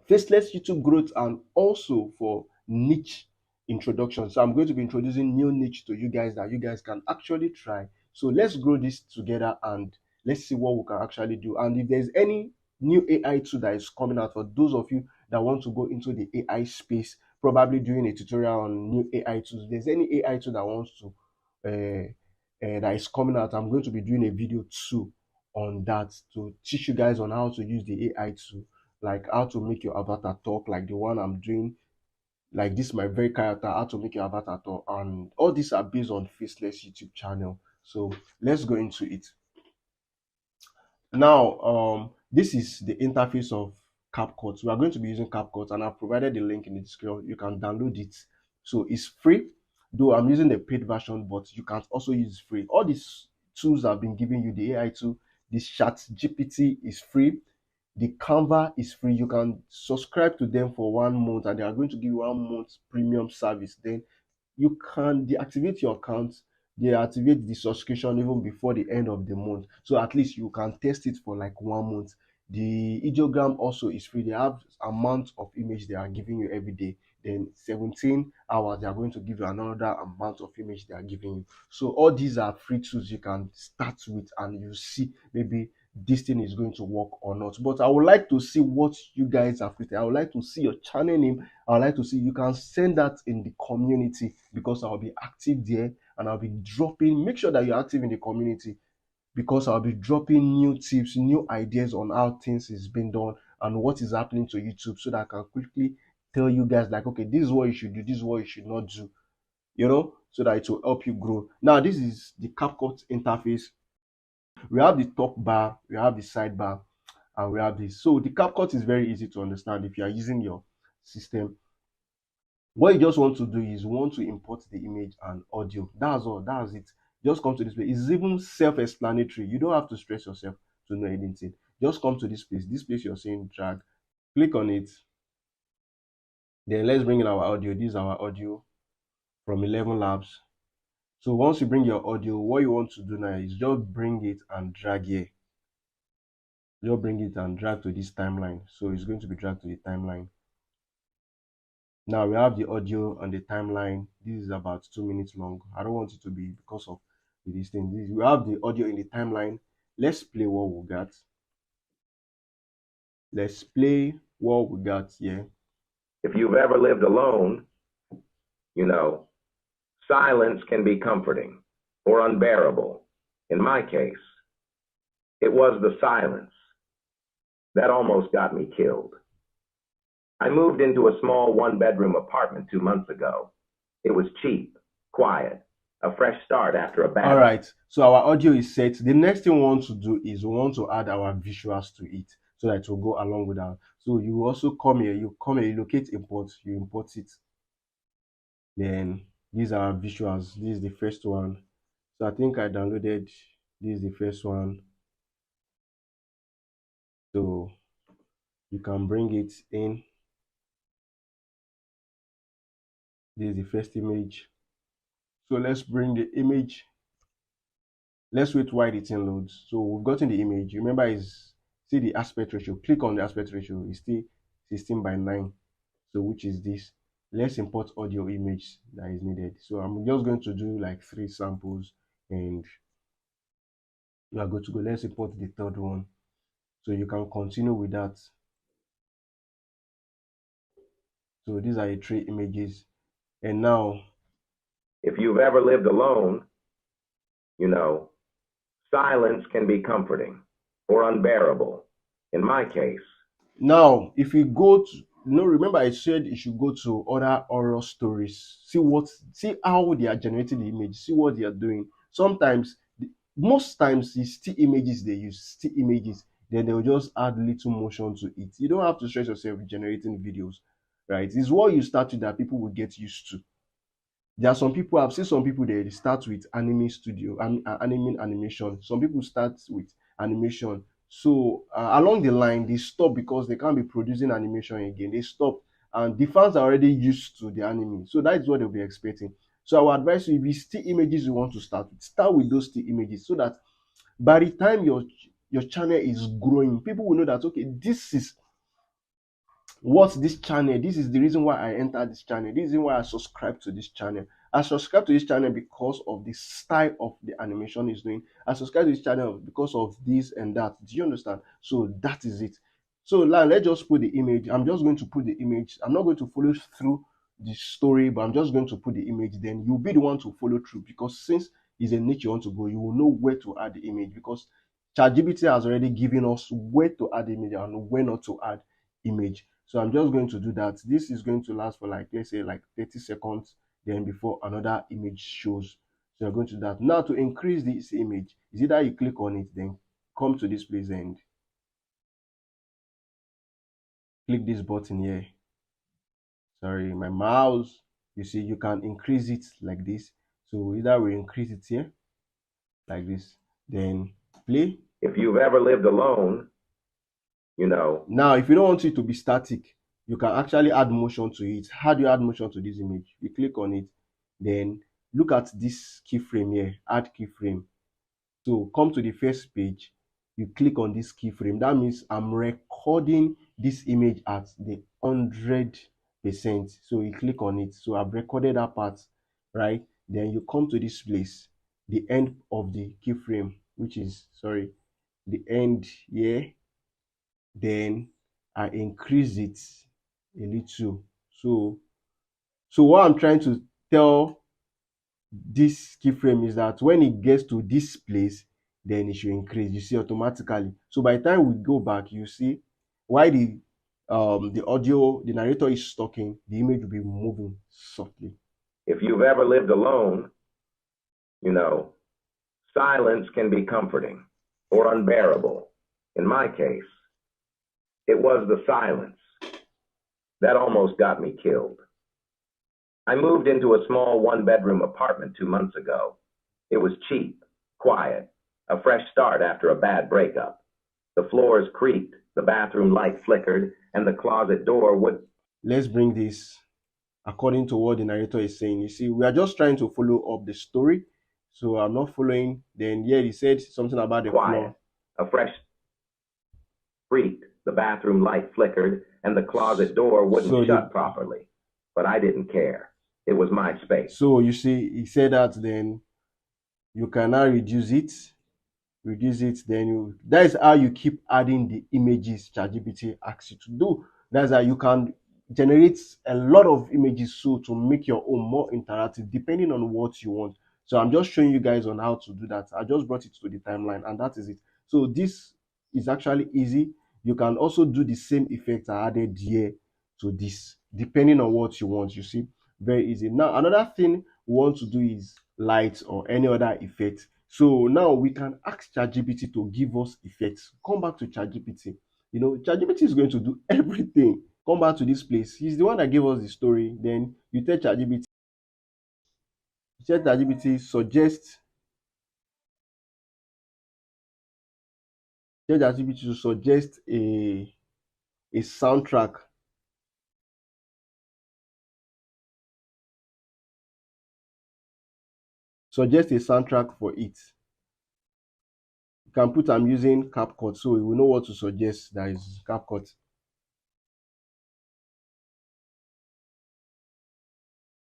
faceless YouTube growth, and also for niche introduction. So I'm going to be introducing new niche to you guys that you guys can actually try. So let's grow this together and let's see what we can actually do. And if there's any new AI tool that is coming out for those of you that want to go into the AI space, probably doing a tutorial on new AI tools. If there's any AI tool that wants to that is coming out, I'm going to be doing a video too on that to teach you guys on how to use the AI tool, like how to make your avatar talk, like the one I'm doing, like this my very character, how to make your avatar talk, and all these are based on Faceless YouTube channel. So let's go into it. Now, this is the interface of CapCut. We are going to be using CapCut, and I've provided the link in the description. You can download it. So it's free, though I'm using the paid version, but you can also use free. All these tools I've been giving you, the AI tool, this ChatGPT is free. The Canva is free. You can subscribe to them for 1 month, and they are going to give you 1 month premium service. Then you can deactivate your account, deactivate the subscription even before the end of the month. So at least you can test it for like 1 month. The ideogram also is free. They have amount of image they are giving you every day. then 17 hours they are going to give you another amount of image they are giving you. So all these are free tools you can start with, and you see maybe this thing is going to work or not. But I would like to see what you guys have created. I would like to see your channel name. I would like to see, you can send that in the community, because I'll be active there and I'll be dropping. Make sure that you're active in the community, because I'll be dropping new tips, new ideas on how things is being done and what is happening to YouTube, so that I can quickly tell you guys like, okay, this is what you should do, this is what you should not do, so that it will help you grow. Now, this is the CapCut interface. We have the top bar, we have the sidebar, and we have this. So the CapCut is very easy to understand if you are using your system. What you just want to do is you want to import the image and audio. That's all. That's it. Just come to this place. It's even self-explanatory. You don't have to stress yourself to know anything. Just come to this place. This place you're seeing drag. Click on it. Then let's bring in our audio. This is our audio from 11 Labs. So once you bring your audio, what you want to do now is just bring it and drag here. Just bring it and drag to this timeline. So it's going to be dragged to the timeline. Now we have the audio on the timeline. This is about 2 minutes long. I don't want it to be because of this thing. We have the audio in the timeline. Let's play what we got. Let's play what we got here. If you've ever lived alone, you know, silence can be comforting or unbearable. In my case, it was the silence that almost got me killed. I moved into a small one-bedroom apartment 2 months ago. It was cheap, quiet, a fresh start after a bad. All right, so our audio is set. The next thing we want to do is we want to add our visuals to it, so that it will go along with that. So you also come here, you locate import, you import it. Then these are visuals. This is the first one. So I think I downloaded, this is the first one. So you can bring it in. This is the first image. So let's bring the image. Let's wait while the thing loads. So we've gotten the image. Remember, is see the aspect ratio. Click on the aspect ratio. It's still 16:9. So which is this. Let's import audio image that is needed. So I'm just going to do like 3 samples and we are good to go. Let's import the third one. So you can continue with that. So these are the 3 images. And now, if you've ever lived alone, you know, silence can be comforting or unbearable. In my case, now if we go to, remember I said you should go to other horror stories. See how they are generating the image. See what they are doing. Sometimes, most times, it's still images they use. Still images. Then they'll just add little motion to it. You don't have to stress yourself with generating videos, right? It's what you start with that people will get used to. There are some people, I've seen some people, they start with anime studio, anime animation. Some people start with animation. So along the line, they stop because they can't be producing animation again. They stop, and the fans are already used to the anime. So that is what they'll be expecting. So I would advise you, if it's still images you want to start with those still images, so that by the time your channel is growing, people will know that, okay, this is what's this channel, this is the reason why I entered this channel, this is why I subscribe to this channel. I subscribe to this channel because of the style of the animation is doing. I subscribe to this channel because of this and that. Do you understand? So that is it. So now let's just put the image. I'm just going to put the image. I'm not going to follow through the story, but I'm just going to put the image. Then you'll be the one to follow through, because since it's a niche you want to go, you will know where to add the image, because ChatGPT has already given us where to add image and where not to add image. So I'm just going to do that. This is going to last for like, let's say like 30 seconds, then before another image shows. So you're going to do that. Now to increase this image, is either you click on it, then come to this place and click this button here. Sorry, my mouse. You see, you can increase it like this. So either we increase it here, like this, then play. If you've ever lived alone, you know. Now, if you don't want it to be static, you can actually add motion to it. How do you add motion to this image? You click on it, then look at this keyframe here, add keyframe. So come to the first page, you click on this keyframe. That means I'm recording this image at the 100 percent. So you click on it. So I've recorded that part, right? Then you come to this place, the end of the keyframe, which is sorry, the end here. Then I increase it a little. So what I'm trying to tell this keyframe is that when it gets to this place, then it should increase. You see automatically. So by the time we go back, you see why the audio, the narrator is talking, the image will be moving softly. If you've ever lived alone, you know, silence can be comforting or unbearable. In my case, it was the silence that almost got me killed. I moved into a small one-bedroom apartment 2 months ago. It was cheap, quiet, a fresh start after a bad breakup. The floors creaked, the bathroom light flickered, and the closet door would. Let's bring this according to what the narrator is saying. You see, we are just trying to follow up the story. So I'm not following. Then yeah, he said something about the Quiet. floor. A fresh creaked, the bathroom light flickered, and the closet door wouldn't So shut properly. But I didn't care. It was my space. so you see, he said that then you can now reduce it, then that is how you keep adding the images ChatGPT asks you to do. That's how you can generate a lot of images so to make your own more interactive depending on what you want. So I'm just showing you guys on how to do that. I just brought it to the timeline and that is it. So this is actually easy. You can also do the same effect I added here to this depending on what you want. You see, very easy. Now another thing we want to do is light or any other effect. So now we can ask ChatGPT to give us effects. Come back to ChatGPT. You know, ChatGPT is going to do everything. Come back to this place. He's the one that gave us the story. Then you tell ChatGPT tell ChatGPT to suggest a soundtrack. Suggest a soundtrack for it. You can put I'm using CapCut, so we will know what to suggest. That is CapCut.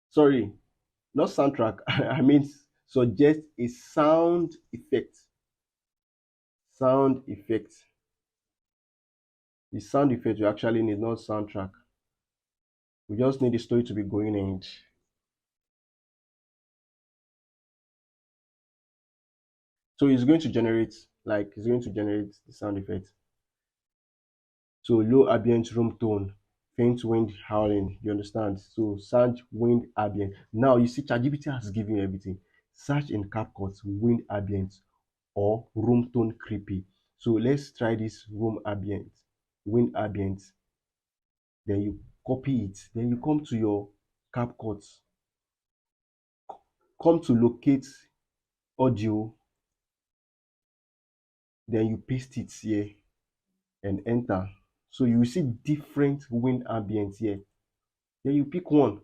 Sorry, not soundtrack. I mean suggest a sound effect. Sound effect. The sound effect you actually need, not soundtrack. We just need the story to be going and so it's going to generate the sound effect. So low ambient room tone, faint wind howling. You understand? So search wind ambient. Now you see ChatGPT has given you everything. Search in CapCut wind ambient or room tone creepy. So let's try this room ambient, wind ambient. Then you copy it. Then you come to your CapCut. Come to locate audio. Then you paste it here and enter. So you will see different wind ambience here. Then you pick one.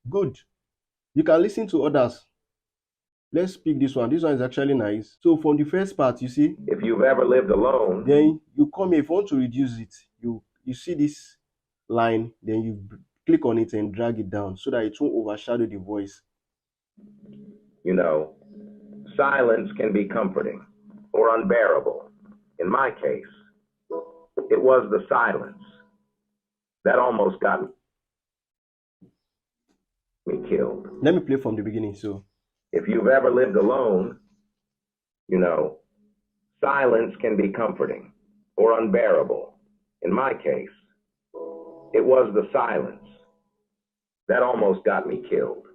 Good. You can listen to others. Let's pick this one. This one is actually nice. So from the first part, you see, If you've ever lived alone, then you come here. If you want to reduce it, you see this line, then you click on it and drag it down so that it won't overshadow the voice. you know, silence can be comforting or unbearable. In my case, it was the silence that almost got me killed. Let me play from the beginning. So If you've ever lived alone, you know, silence can be comforting or unbearable. In my case, it was the silence that almost got me killed.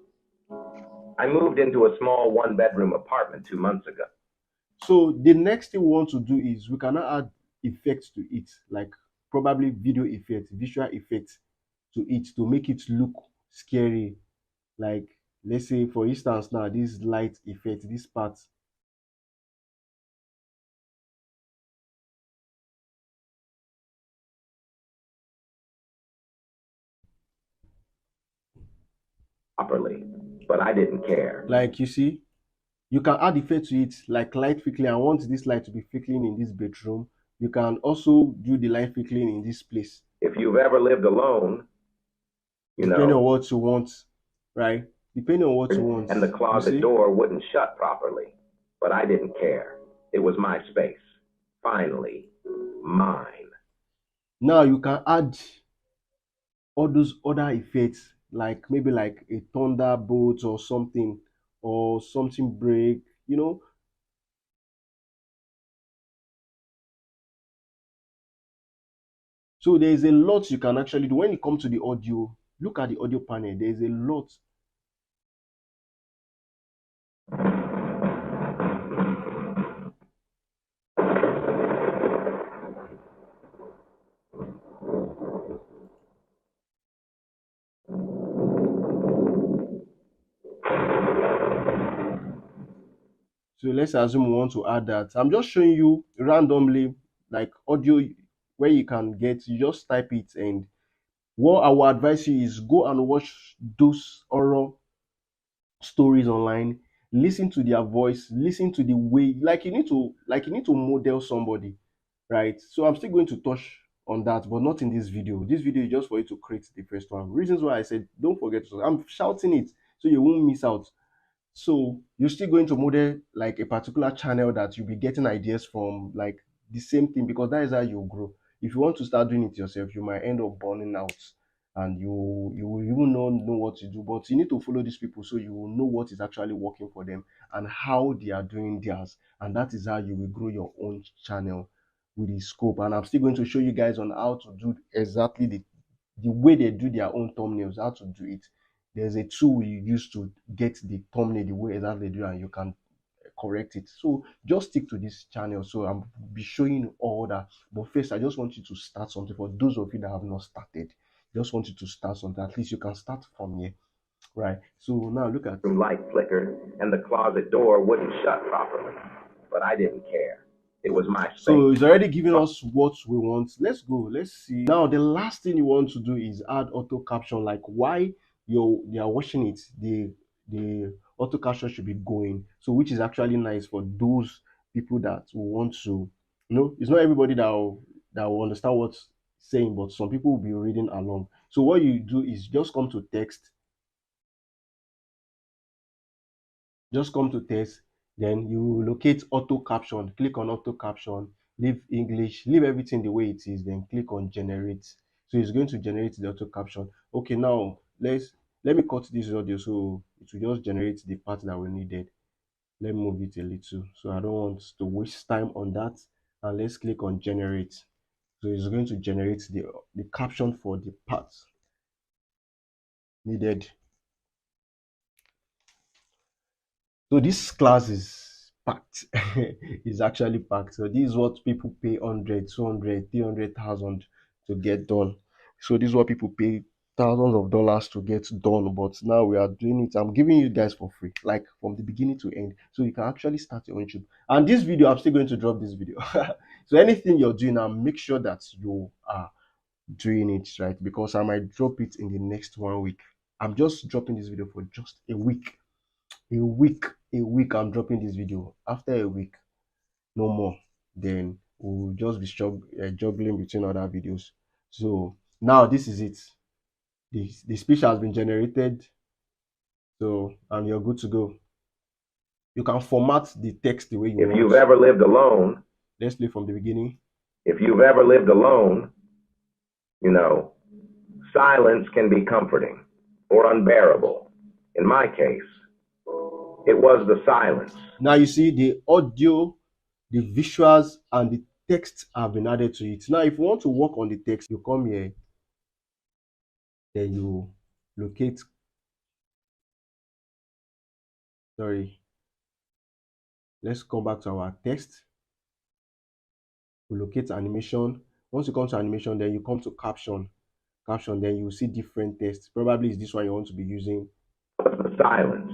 I moved into a small one-bedroom apartment 2 months ago. so the next thing we want to do is we can now add effects to it, like probably video effects, visual effects to it to make it look scary. Like let's say for instance now this light effect, this part. Properly. but I didn't care. Like you see, you can add effect to it, like light flickering. I want this light to be flickering in this bedroom. You can also do the light flickering in this place, If you've ever lived alone, you depending on know, what you want, right? Depending on what you want. and the You closet see? door wouldn't shut properly, but I didn't care. It was my space. Finally, mine. Now you can add all those other effects, like maybe like a thunderbolt or something break, you know. So there is a lot you can actually do when it comes to the audio. Look at the audio panel. There is a lot. So let's assume we want to add that. I'm just showing you randomly, like audio where you can get. You just type it, and what I would advise you is go and watch those horror stories online. Listen to their voice. Listen to the way, like you need to model somebody, right? So I'm still going to touch on that, but not in this video. This video is just for you to create the first one. Reasons why I said don't forget to. I'm shouting it so you won't miss out. So you're still going to model like a particular channel that you'll be getting ideas from, like the same thing, because that is how you grow. If you want to start doing it yourself, you might end up burning out, and you will even know what to do. But you need to follow these people so you will know what is actually working for them and how they are doing theirs, and that is how you will grow your own channel with the scope. And I'm still going to show you guys on how to do exactly the way they do their own thumbnails, how to do it. There's a tool you use to get the thumbnail the way exactly they do, and you can correct it. So just stick to this channel. So I'll be showing you all that. But first, I just want you to start something. For those of you that have not started, just want you to start something. At least you can start from here, right? So now look at. Room light flickered, and the closet door wouldn't shut properly, but I didn't care. It was my So space. it's already giving us what we want. Let's go. Let's see. Now the last thing you want to do is add auto caption. Like why they are watching it, the auto caption should be going. So which is actually nice for those people that will want to, it's not everybody that will understand what's saying, but some people will be reading along. So what you do is just come to text, then you locate auto caption, click on auto caption, leave English, leave everything the way it is, then click on generate. So it's going to generate the auto caption. Okay, now let me cut this audio so it will just generate the part that we needed. Let me move it a little so I don't want to waste time on that. And let's click on generate. So it's going to generate the caption for the part needed. So this class is packed. It's actually packed. So this is what people pay 100, 200, 300,000 to get done. So this is what people pay thousands of dollars to get done. But now we are doing it. I'm giving you guys for free, like from the beginning to end. So you can actually start your own YouTube. And this video, I'm still going to drop this video. So anything you're doing now, make sure that you are doing it right, because I might drop it in the next 1 week. I'm just dropping this video for just a week, a week, a week. I'm dropping this video. After a week, no more, then we'll just be juggling between other videos. So now this is it. The speech has been generated, so and you're good to go. You can format the text the way you If want. you've ever lived alone, Let's play from the beginning. if you've ever lived alone, you know, silence can be comforting or unbearable. In my case, it was the silence. Now you see the audio, the visuals, and the text have been added to it. Now if you want to work on the text, you come here, then you locate, sorry, let's come back to our text. We locate animation. Once you come to animation, then you come to caption, then you see different text. Probably is this one you want to be using. The silence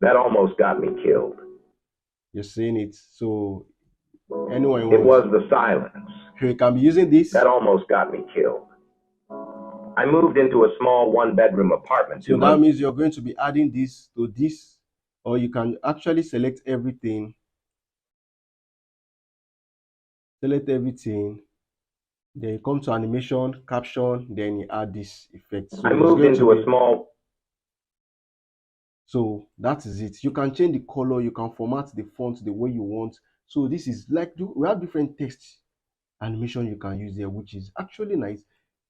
that almost got me killed. You're seeing it, so anyone It was wants, the silence so you can be using this. that almost got me killed. I moved into a small one-bedroom apartment two So that months. means you're going to be adding this to this, or you can actually select everything, then you come to animation, caption, then you add this effect. I So it's moved going to into a be, small. so that is it. You can change the color, you can format the font the way you want. So this is like, we have different text animation you can use there, which is actually nice.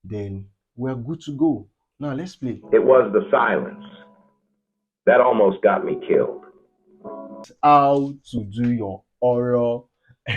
Then we're good to go. Now let's play. It was the silence that almost got me killed. How to do your oral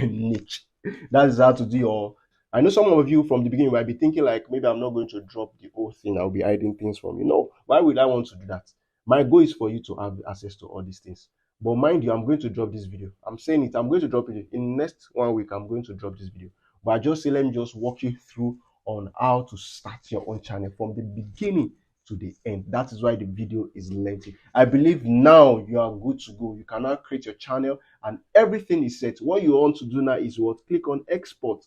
niche. That is how to do your. I know some of you from the beginning might be thinking like maybe I'm not going to drop the whole thing. I'll be hiding things from you. No, why would I want to do that? My goal is for you to have access to all these things. But mind you, I'm going to drop this video. I'm saying it. I'm going to drop it in the next 1 week. I'm going to drop this video. But I just say let me just walk you through on how to start your own channel from the beginning to the end. That is why the video is lengthy. I believe now you are good to go. You can now create your channel and everything is set. What you want to do now is what? Click on export.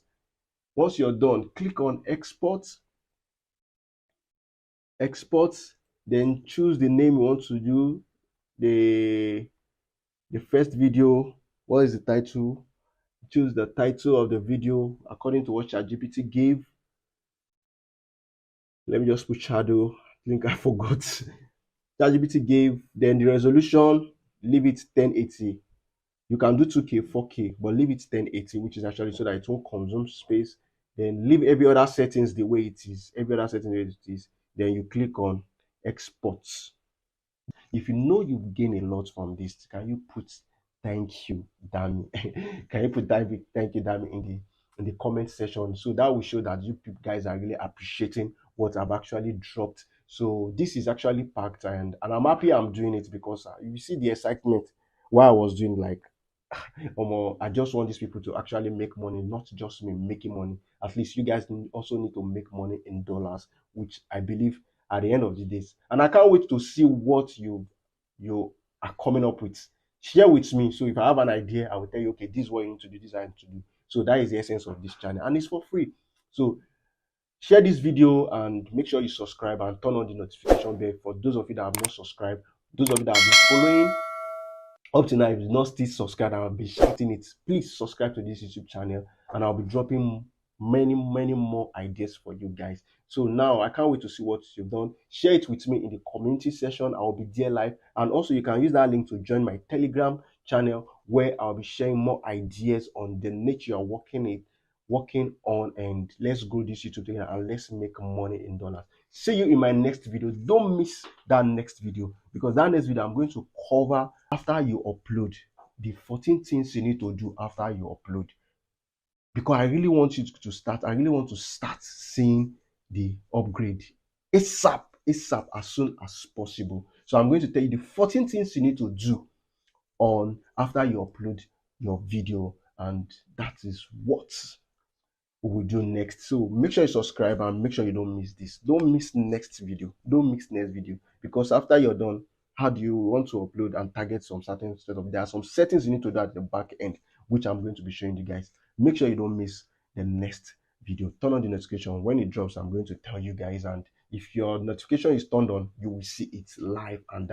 Once you're done, click on export, then choose the name you want to do. The first video, what is the title? Choose the title of the video according to what ChatGPT gave. Let me just put shadow. I think I forgot. ChatGPT gave, then the resolution, leave it 1080. You can do 2K, 4K, but leave it 1080, which is actually so that it won't consume space. Then leave every other settings the way it is. Every other setting the way it is. Then you click on export. If you know you gain a lot from this, can you put thank you, Dami? Can you put thank you, Dami, in the comment section? So that will show that you guys are really appreciating what I've actually dropped. So this is actually packed, and I'm happy I'm doing it because you see the excitement while I was doing like I just want these people to actually make money, not just me making money. At least you guys also need to make money in dollars, which I believe at the end of the days. And I can't wait to see what you are coming up with. Share with me. So if I have an idea, I will tell you, okay, this is what you need to do, this is what I need to do. So that is the essence of this channel, and it's for free. So share this video and make sure you subscribe and turn on the notification bell for those of you that have not subscribed, those of you that have been following up to now. If you've not still subscribed, I'll be shouting it. Please subscribe to this YouTube channel, and I'll be dropping many more ideas for you guys. So now I can't wait to see what you've done. Share it with me in the community section. I'll be there live, and also you can use that link to join my Telegram channel where I'll be sharing more ideas on the niche you're working on, and let's grow this YouTube channel and let's make money in dollars. See you in my next video. Don't miss that next video, because that next video I'm going to cover after you upload, the 14 things you need to do after you upload, because I really want you to start. I really want to start seeing the upgrade ASAP as soon as possible. So I'm going to tell you the 14 things you need to do on after you upload your video, and that is what we will do next. So make sure you subscribe and make sure you don't miss this. Don't miss next video. Don't miss next video, because after you're done, how do you want to upload and target some certain setup? There are some settings you need to do at the back end, which I'm going to be showing you guys. Make sure you don't miss the next video. Turn on the notification. When it drops, I'm going to tell you guys, and if your notification is turned on, you will see it live and